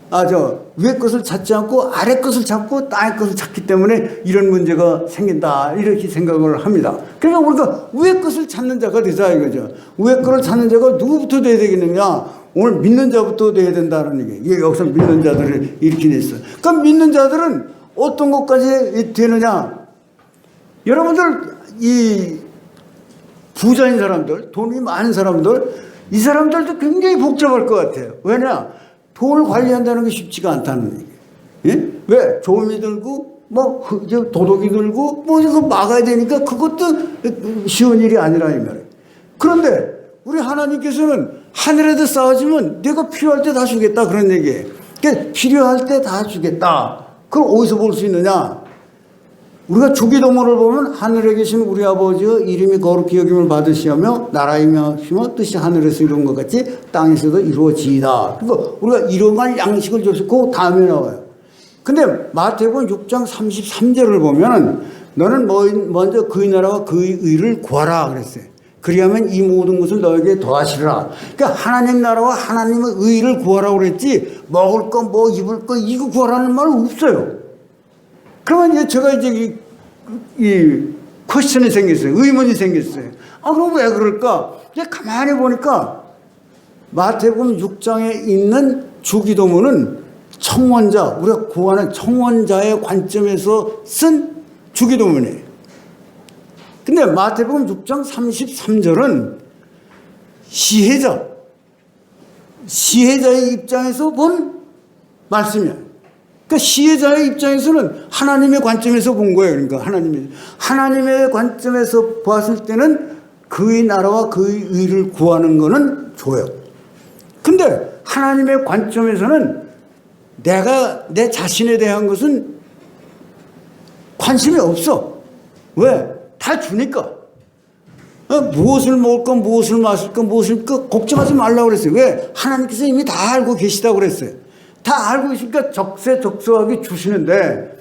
위의 것을 찾지 않고 아래 것을 찾고 땅의 것을 찾기 때문에 이런 문제가 생긴다 이렇게 생각을 합니다. 그러니까 우리가 위의 것을 찾는 자가 되자 이거죠. 위의 것을 찾는 자가 누구부터 돼야 되겠느냐? 오늘 믿는 자부터 돼야 된다는 얘기. 이게 여기서 믿는 자들을 이렇게 냈어요. 그러니까 믿는 자들은 어떤 것까지 되느냐? 여러분들 이 부자인 사람들, 돈이 많은 사람들, 이 사람들도 굉장히 복잡할 것 같아요. 왜냐? 돈을 관리한다는 게 쉽지가 않다는 얘기예요. 예? 왜? 조음이 들고, 도둑이 들고, 이거 막아야 되니까 그것도 쉬운 일이 아니라 이 말이에요. 그런데 우리 하나님께서는 하늘에도 쌓아주면 내가 필요할 때 다 주겠다 그런 얘기예요. 그러니까 필요할 때 다 주겠다. 그걸 어디서 볼 수 있느냐? 우리가 주기도문을 보면 하늘에 계신 우리 아버지의 이름이 거룩히 여김을 받으시며 나라이며 뜻이 하늘에서 이룬 것 같이 땅에서도 이루어지이다. 그러니까 우리가 일용할 양식을 줬을 그 다음에 나와요. 근데 마태복음 6장 33절을 보면 너는 먼저 그의 나라와 그의 의를 구하라 그랬어요. 그리하면 이 모든 것을 너에게 더하시리라. 그러니까 하나님 나라와 하나님의 의를 구하라고 그랬지 먹을 거 입을 거 이거 구하라는 말은 없어요. 그러면 이제 제가 이제 이 퀘스천이 생겼어요. 의문이 생겼어요. 그럼 왜 그럴까? 이제 가만히 보니까 마태복음 6장에 있는 주기도문은 청원자, 우리가 구하는 청원자의 관점에서 쓴 주기도문이에요. 근데 마태복음 6장 33절은 시혜자의 입장에서 본 말씀이야. 그러니까 시혜자의 입장에서는 하나님의 관점에서 본 거예요. 그러니까 하나님의 관점에서 봤을 때는 그의 나라와 그의 의를 구하는 거는 줘요. 근데 하나님의 관점에서는 내가 내 자신에 대한 것은 관심이 없어. 왜? 다 주니까. 무엇을 먹을까, 무엇을 마실까, 걱정하지 말라고 그랬어요. 왜? 하나님께서 이미 다 알고 계시다고 그랬어요. 다 알고 있으니까 적세적소하게 주시는데,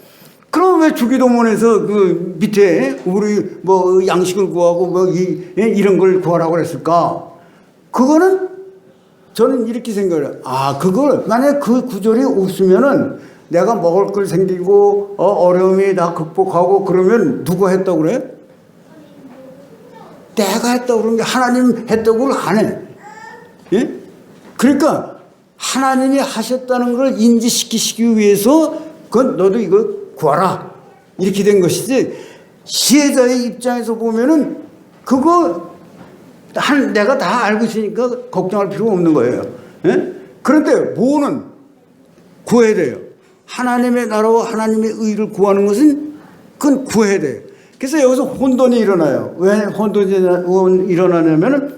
그럼 왜 주기도문에서 그 밑에 우리 양식을 구하고 이런 걸 구하라고 그랬을까? 그거는 저는 이렇게 생각해요. 그걸 만약에 그 구절이 없으면은 내가 먹을 걸 생기고 어려움이 다 극복하고 그러면 누가 했다고 그래? 내가 했다고 그러는 게 하나님 했다고 안 해. 예? 그러니까 하나님이 하셨다는 걸 인지시키시기 위해서 그건 너도 이거 구하라 이렇게 된 것이지, 시혜자의 입장에서 보면은 그거 내가 다 알고 있으니까 걱정할 필요가 없는 거예요. 예? 그런데 뭐는 구해야 돼요. 하나님의 나라와 하나님의 의를 구하는 것은 그건 구해야 돼요. 그래서 여기서 혼돈이 일어나요. 왜 혼돈이 일어나냐면은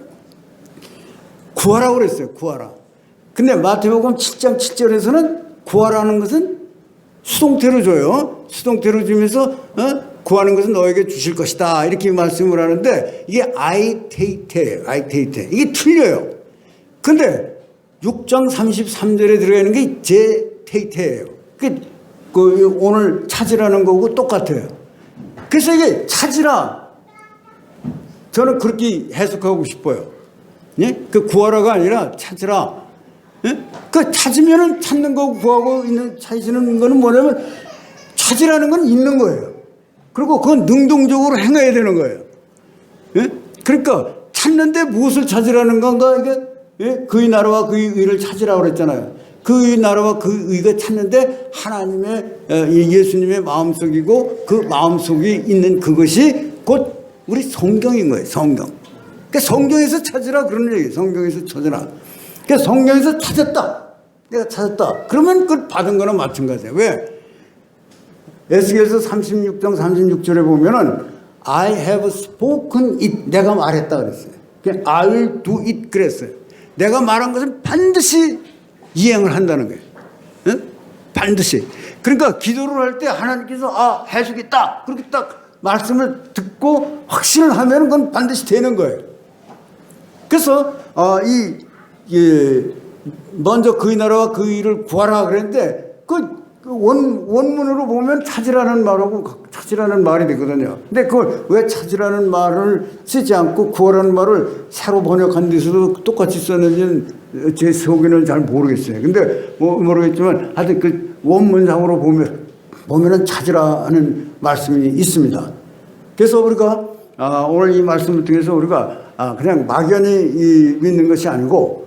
구하라고 그랬어요. 구하라. 근데 마태복음 7장 7절에서는 구하라는 것은 수동태로 줘요. 수동태로 주면서 구하는 것은 너에게 주실 것이다 이렇게 말씀을 하는데 이게 아이테이테예요. 아이테이테. 이게 틀려요. 근데 6장 33절에 들어가 있는 게 제테이테예요. 그 오늘 찾으라는 거고 똑같아요. 그래서 이게 찾으라, 저는 그렇게 해석하고 싶어요. 예? 그 구하라가 아니라 찾으라. 예? 그 찾으면은 찾는 거 구하고 찾으시는 거는 뭐냐면 찾으라는 건 있는 거예요. 그리고 그건 능동적으로 행해야 되는 거예요. 예? 그러니까 찾는데 무엇을 찾으라는 건가? 이게 예? 그의 나라와 그의 의를 찾으라고 그랬잖아요. 그의 나라와 그 의가 찾는데 하나님의 예수님의 마음속이고 그 마음속에 있는 그것이 곧 우리 성경인 거예요. 성경. 그러니까 성경에서 찾으라 그런 얘기예요. 성경에서 찾으라. 그러니까 성경에서 찾았다. 내가 찾았다. 그러면 그걸 받은 거나 마찬가지예요. 왜? 에스겔서 36장 36절에 보면은 I have spoken it. 내가 말했다 그랬어요. I will do it 그랬어요. 내가 말한 것은 반드시 이행을 한다는 거예요. 응? 반드시. 그러니까 기도를 할 때 하나님께서 해주겠다. 그렇게 딱 말씀을 듣고 확신을 하면 그건 반드시 되는 거예요. 그래서 먼저 그의 나라와 그 일을 구하라 그랬는데 원문으로 보면 찾으라는 말하고 찾으라는 말이 되거든요. 근데 그걸 왜 찾으라는 말을 쓰지 않고 구하라는 말을 새로 번역한 데서도 똑같이 썼는지는 제 속에는 잘 모르겠어요. 근데 모르겠지만 하여튼 그 원문상으로 보면은 찾으라는 말씀이 있습니다. 그래서 우리가 오늘 이 말씀을 통해서 우리가 그냥 막연히 믿는 것이 아니고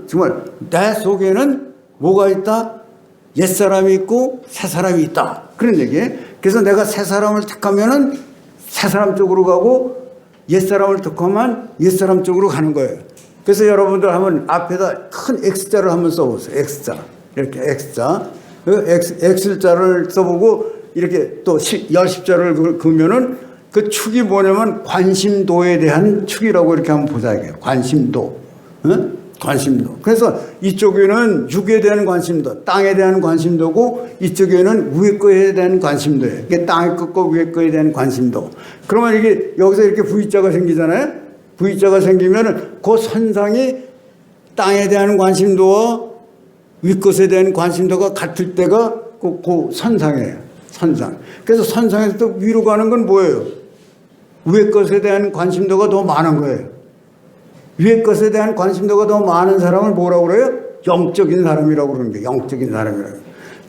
정말 내 속에는 뭐가 있다? 옛사람이 있고 새사람이 있다. 그런 얘기예요. 그래서 내가 새사람을 택하면은 새사람 쪽으로 가고 옛사람을 택하면 옛사람 쪽으로 가는 거예요. 그래서 여러분들 한번 앞에다 큰 X자를 한번 써보세요. X자. 이렇게 X자. X자를 써보고 이렇게 또 열십자를 그으면은 그 축이 뭐냐면 관심도에 대한 축이라고 이렇게 한번 보자. 관심도. 관심도. 그래서 이쪽에는 육에 대한 관심도, 땅에 대한 관심도고 이쪽에는 위에 거에 대한 관심도예요. 이게 땅의 것과 위에 거에 대한 관심도. 그러면 이게 여기서 이렇게 V자가 생기잖아요. V자가 생기면은 그 선상이 땅에 대한 관심도와 위 것에 대한 관심도가 같을 때가 그 선상이에요. 선상. 그래서 선상에서 또 위로 가는 건 뭐예요? 위에 것에 대한 관심도가 더 많은 거예요. 위의 것에 대한 관심도가 더 많은 사람을 뭐라고 그래요? 영적인 사람이라고 그러는 거예요. 영적인 사람이라고.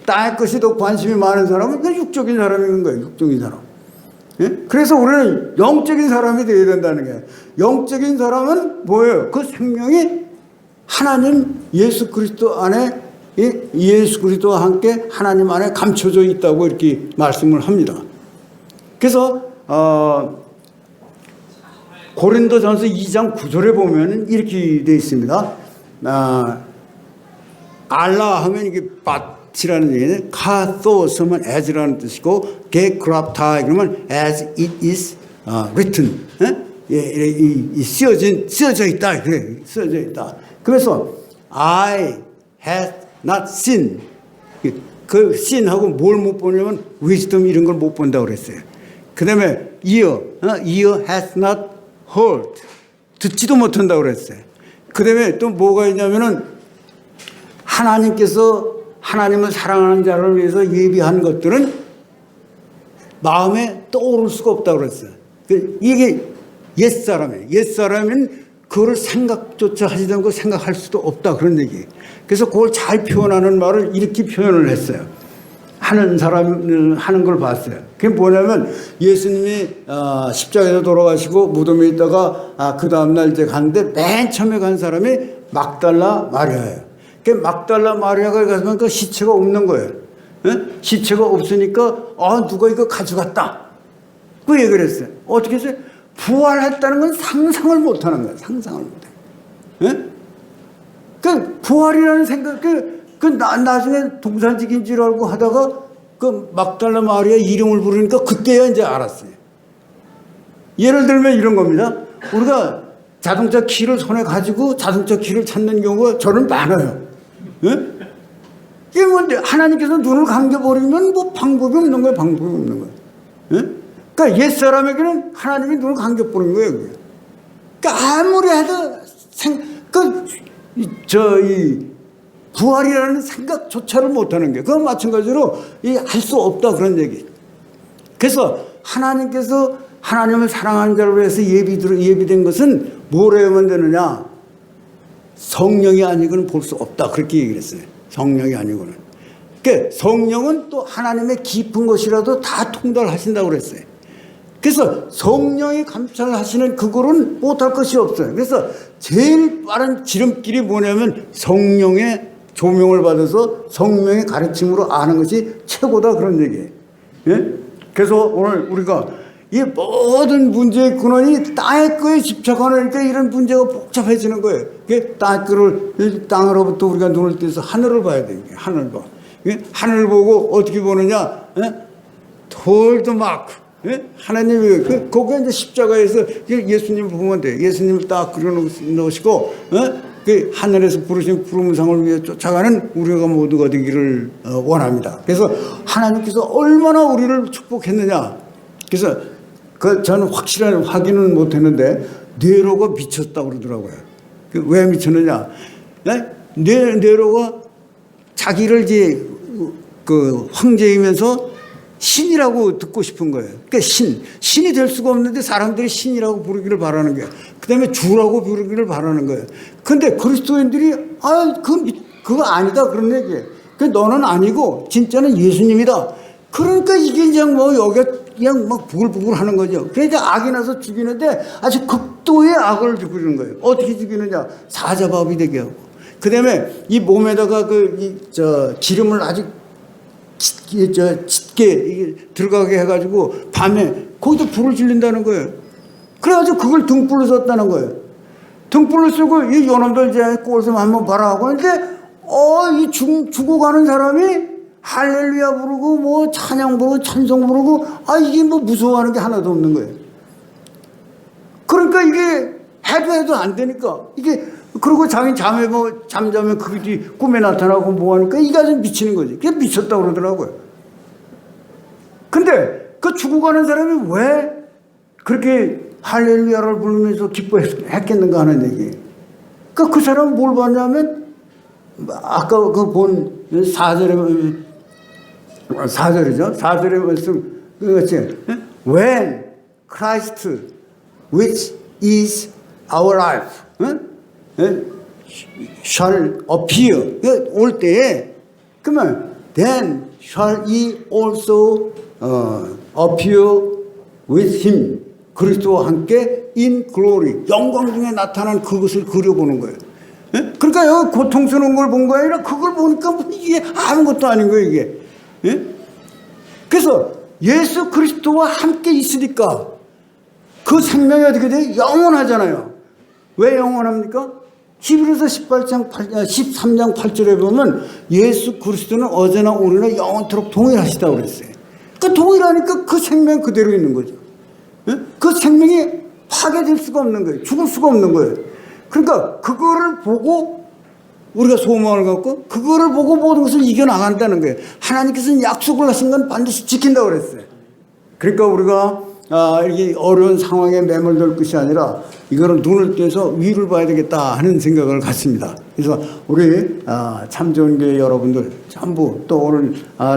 땅의 것이 더 관심이 많은 사람은 육적인 사람인 거예요. 육적인 사람. 예? 그래서 우리는 영적인 사람이 되어야 된다는 거예요. 영적인 사람은 뭐예요? 그 생명이 하나님 예수 그리스도 안에 예수 그리스도와 함께 하나님 안에 감춰져 있다고 이렇게 말씀을 합니다. 그래서 고린도전서 2장 9절에 보면 이렇게 되어 있습니다. 알라 하면 이게 밭이라는 얘기예요. 카토스 하면 as라는 뜻이고 게크랍타 그러면 as it is written. 쓰여져 있다. 그래. 쓰여져 있다. 그래서 I have not seen. 그 sin하고 뭘 못 보냐면 wisdom 이런 걸 못 본다고 그랬어요. 그 다음에 ear has not heard. 듣지도 못한다고 그랬어요. 그 다음에 또 뭐가 있냐면은 하나님께서 하나님을 사랑하는 자를 위해서 예비한 것들은 마음에 떠오를 수가 없다고 그랬어요. 이게 옛사람이에요. 옛사람은 그거를 생각조차 하지도 않고 생각할 수도 없다 그런 얘기예요. 그래서 그걸 잘 표현하는 말을 이렇게 표현을 했어요. 하는 사람 하는 걸 봤어요. 그게 뭐냐면 예수님이 십자가에서 돌아가시고 무덤에 있다가 그 다음날 이제 갔는데 맨 처음에 간 사람이 막달라 마리아예요. 그 막달라 마리아가 가면 그 시체가 없는 거예요. 시체가 없으니까 누가 이거 가져갔다. 그 얘기를 했어요. 어떻게 했어요? 부활했다는 건 상상을 못하는 거예요. 상상을 못해요. 그 부활이라는 생각 나중에 동산직인 줄 알고 하다가 그 막달라 마리아 이름을 부르니까 그때야 이제 알았어요. 예를 들면 이런 겁니다. 우리가 자동차 키를 손에 가지고 자동차 키를 찾는 경우가 저는 많아요. 이게 뭔데 하나님께서 눈을 감겨버리면 뭐 방법이 없는 거예요. 방법이 없는 거예요. 그러니까 옛사람에게는 하나님이 눈을 감겨버린 거예요. 그러니까 아무리 해도 부활이라는 생각조차를 못하는 게 그건 마찬가지로 할 수 없다 그런 얘기. 그래서 하나님께서 하나님을 사랑하는 자를 위해서 예비된 것은 뭐라면 되느냐? 성령이 아니고는 볼 수 없다 그렇게 얘기를 했어요. 성령이 아니고는. 그러니까 성령은 또 하나님의 깊은 것이라도 다 통달하신다고 그랬어요. 그래서 성령이 감찰하시는 그거는 못할 것이 없어요. 그래서 제일 빠른 지름길이 뭐냐면 성령의 조명을 받아서 성령의 가르침으로 아는 것이 최고다 그런 얘기예요. 예? 그래서 오늘 우리가 이 모든 문제의 근원이 땅의 거에 집착하니까 이런 문제가 복잡해지는 거예요. 땅으로부터 우리가 눈을 떼서 하늘을 봐야 돼요. 하늘 봐. 하늘 보고 어떻게 보느냐? 톨드 마크. 예? 하나님이 거기에 이제 십자가에서 예수님을 보면 돼. 예수님을 딱 그려놓으시고 그 하늘에서 부르신 부름상을 위해 쫓아가는 우리가 모두가 되기를 원합니다. 그래서 하나님께서 얼마나 우리를 축복했느냐. 그래서 저는 확실한 확인은 못했는데 네로가 미쳤다고 그러더라고요. 왜 미쳤느냐? 네로가 자기를 이제 그 황제이면서 신이라고 듣고 싶은 거예요. 그러니까 신이 될 수가 없는데 사람들이 신이라고 부르기를 바라는 거예요. 그 다음에 주라고 부르기를 바라는 거예요. 근데 그리스도인들이 그거 아니다 그런 얘기예요. 너는 아니고 진짜는 예수님이다. 그러니까 이게 그냥 뭐 여기가 그냥 막 부글부글 하는 거죠. 그러니까 악이 나서 죽이는데 아주 극도의 악을 죽이는 거예요. 어떻게 죽이느냐? 사자밥이 되게 하고. 그 다음에 이 몸에다가 기름을 아주 짙게 들어가게 해가지고 밤에 거기도 불을 질린다는 거예요. 그래가지고 그걸 등불로 썼다는 거예요. 등불로 쓰고 이 요놈들 이제 꼴좀 한번 봐라 하고 하는데 이 죽어가는 사람이 할렐루야 부르고 뭐 찬양 부르고 찬송 부르고 이게 뭐 무서워하는 게 하나도 없는 거예요. 그러니까 이게 해도 안 되니까 이게 그리고 잠에 잠자면 그게 꿈에 나타나고 뭐 하니까 이게 아주 미치는 거지. 그게 미쳤다고 그러더라고요. 근데 그 죽어가는 사람이 왜 그렇게 할렐루야를 부르면서 기뻐했겠는가 하는 얘기. 그 사람은 뭘 봤냐면 아까 그 본 4절이죠. 4절의 말씀 그렇지. When Christ which is our life shall appear 올 때에 그러면 then shall he also appear with him 그리스도와 함께 in glory 영광 중에 나타난 그것을 그려보는 거예요. 그러니까 여기 고통스러운 걸 본 거 아니라 그걸 보니까 이게 아무것도 아닌 거예요 이게. 그래서 예수 그리스도와 함께 있으니까 그 생명이 어떻게 돼? 영원하잖아요. 왜 영원합니까? 히브리서 13장 8절에 보면 예수 그리스도는 어제나 오늘나 영원토록 동일하시다고 그랬어요. 그러니까 동일하니까 그 생명 그대로 있는 거죠. 그 생명이 파괴될 수가 없는 거예요. 죽을 수가 없는 거예요. 그러니까 그거를 보고 우리가 소망을 갖고 그거를 보고 모든 것을 이겨나간다는 거예요. 하나님께서는 약속을 하신 건 반드시 지킨다고 그랬어요. 그러니까 우리가 이렇게 어려운 상황에 매몰될 것이 아니라 이거를 눈을 떼서 위를 봐야 되겠다 하는 생각을 갖습니다. 그래서 우리 참좋은교회 여러분들 전부 또 오늘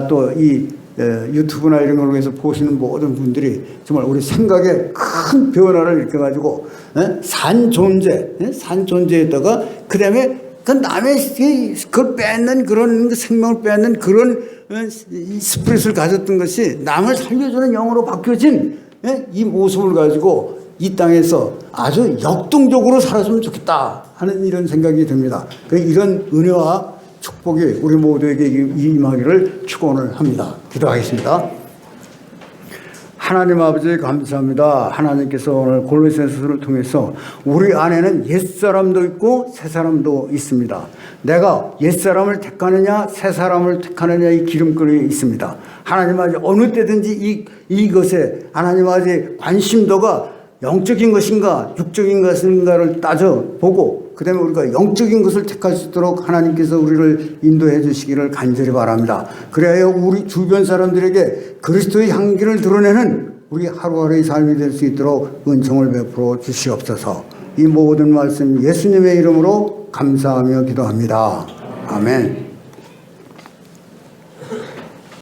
또 이 유튜브나 이런 걸로 해서 보시는 모든 분들이 정말 우리 생각에 큰 변화를 일으켜가지고 산 존재에다가 그 다음에 그 남의 그걸 뺏는 그런 생명을 뺏는 그런 스피릿을 가졌던 것이 남을 살려주는 영으로 바뀌어진 이 모습을 가지고 이 땅에서 아주 역동적으로 살았으면 좋겠다 하는 이런 생각이 듭니다. 이런 은혜와 축복이 우리 모두에게 임하기를 축원을 합니다. 기도하겠습니다. 하나님 아버지 감사합니다. 하나님께서 오늘 골로새서를 통해서 우리 안에는 옛사람도 있고 새사람도 있습니다. 내가 옛사람을 택하느냐 새사람을 택하느냐 이 기름끈이 있습니다. 하나님 아버지 어느 때든지 이것에 하나님 아버지 관심도가 영적인 것인가 육적인 것인가를 따져보고 그 다음에 우리가 영적인 것을 택할 수 있도록 하나님께서 우리를 인도해 주시기를 간절히 바랍니다. 그래야 우리 주변 사람들에게 그리스도의 향기를 드러내는 우리 하루하루의 삶이 될 수 있도록 은총을 베풀어 주시옵소서. 이 모든 말씀 예수님의 이름으로 감사하며 기도합니다. 아멘.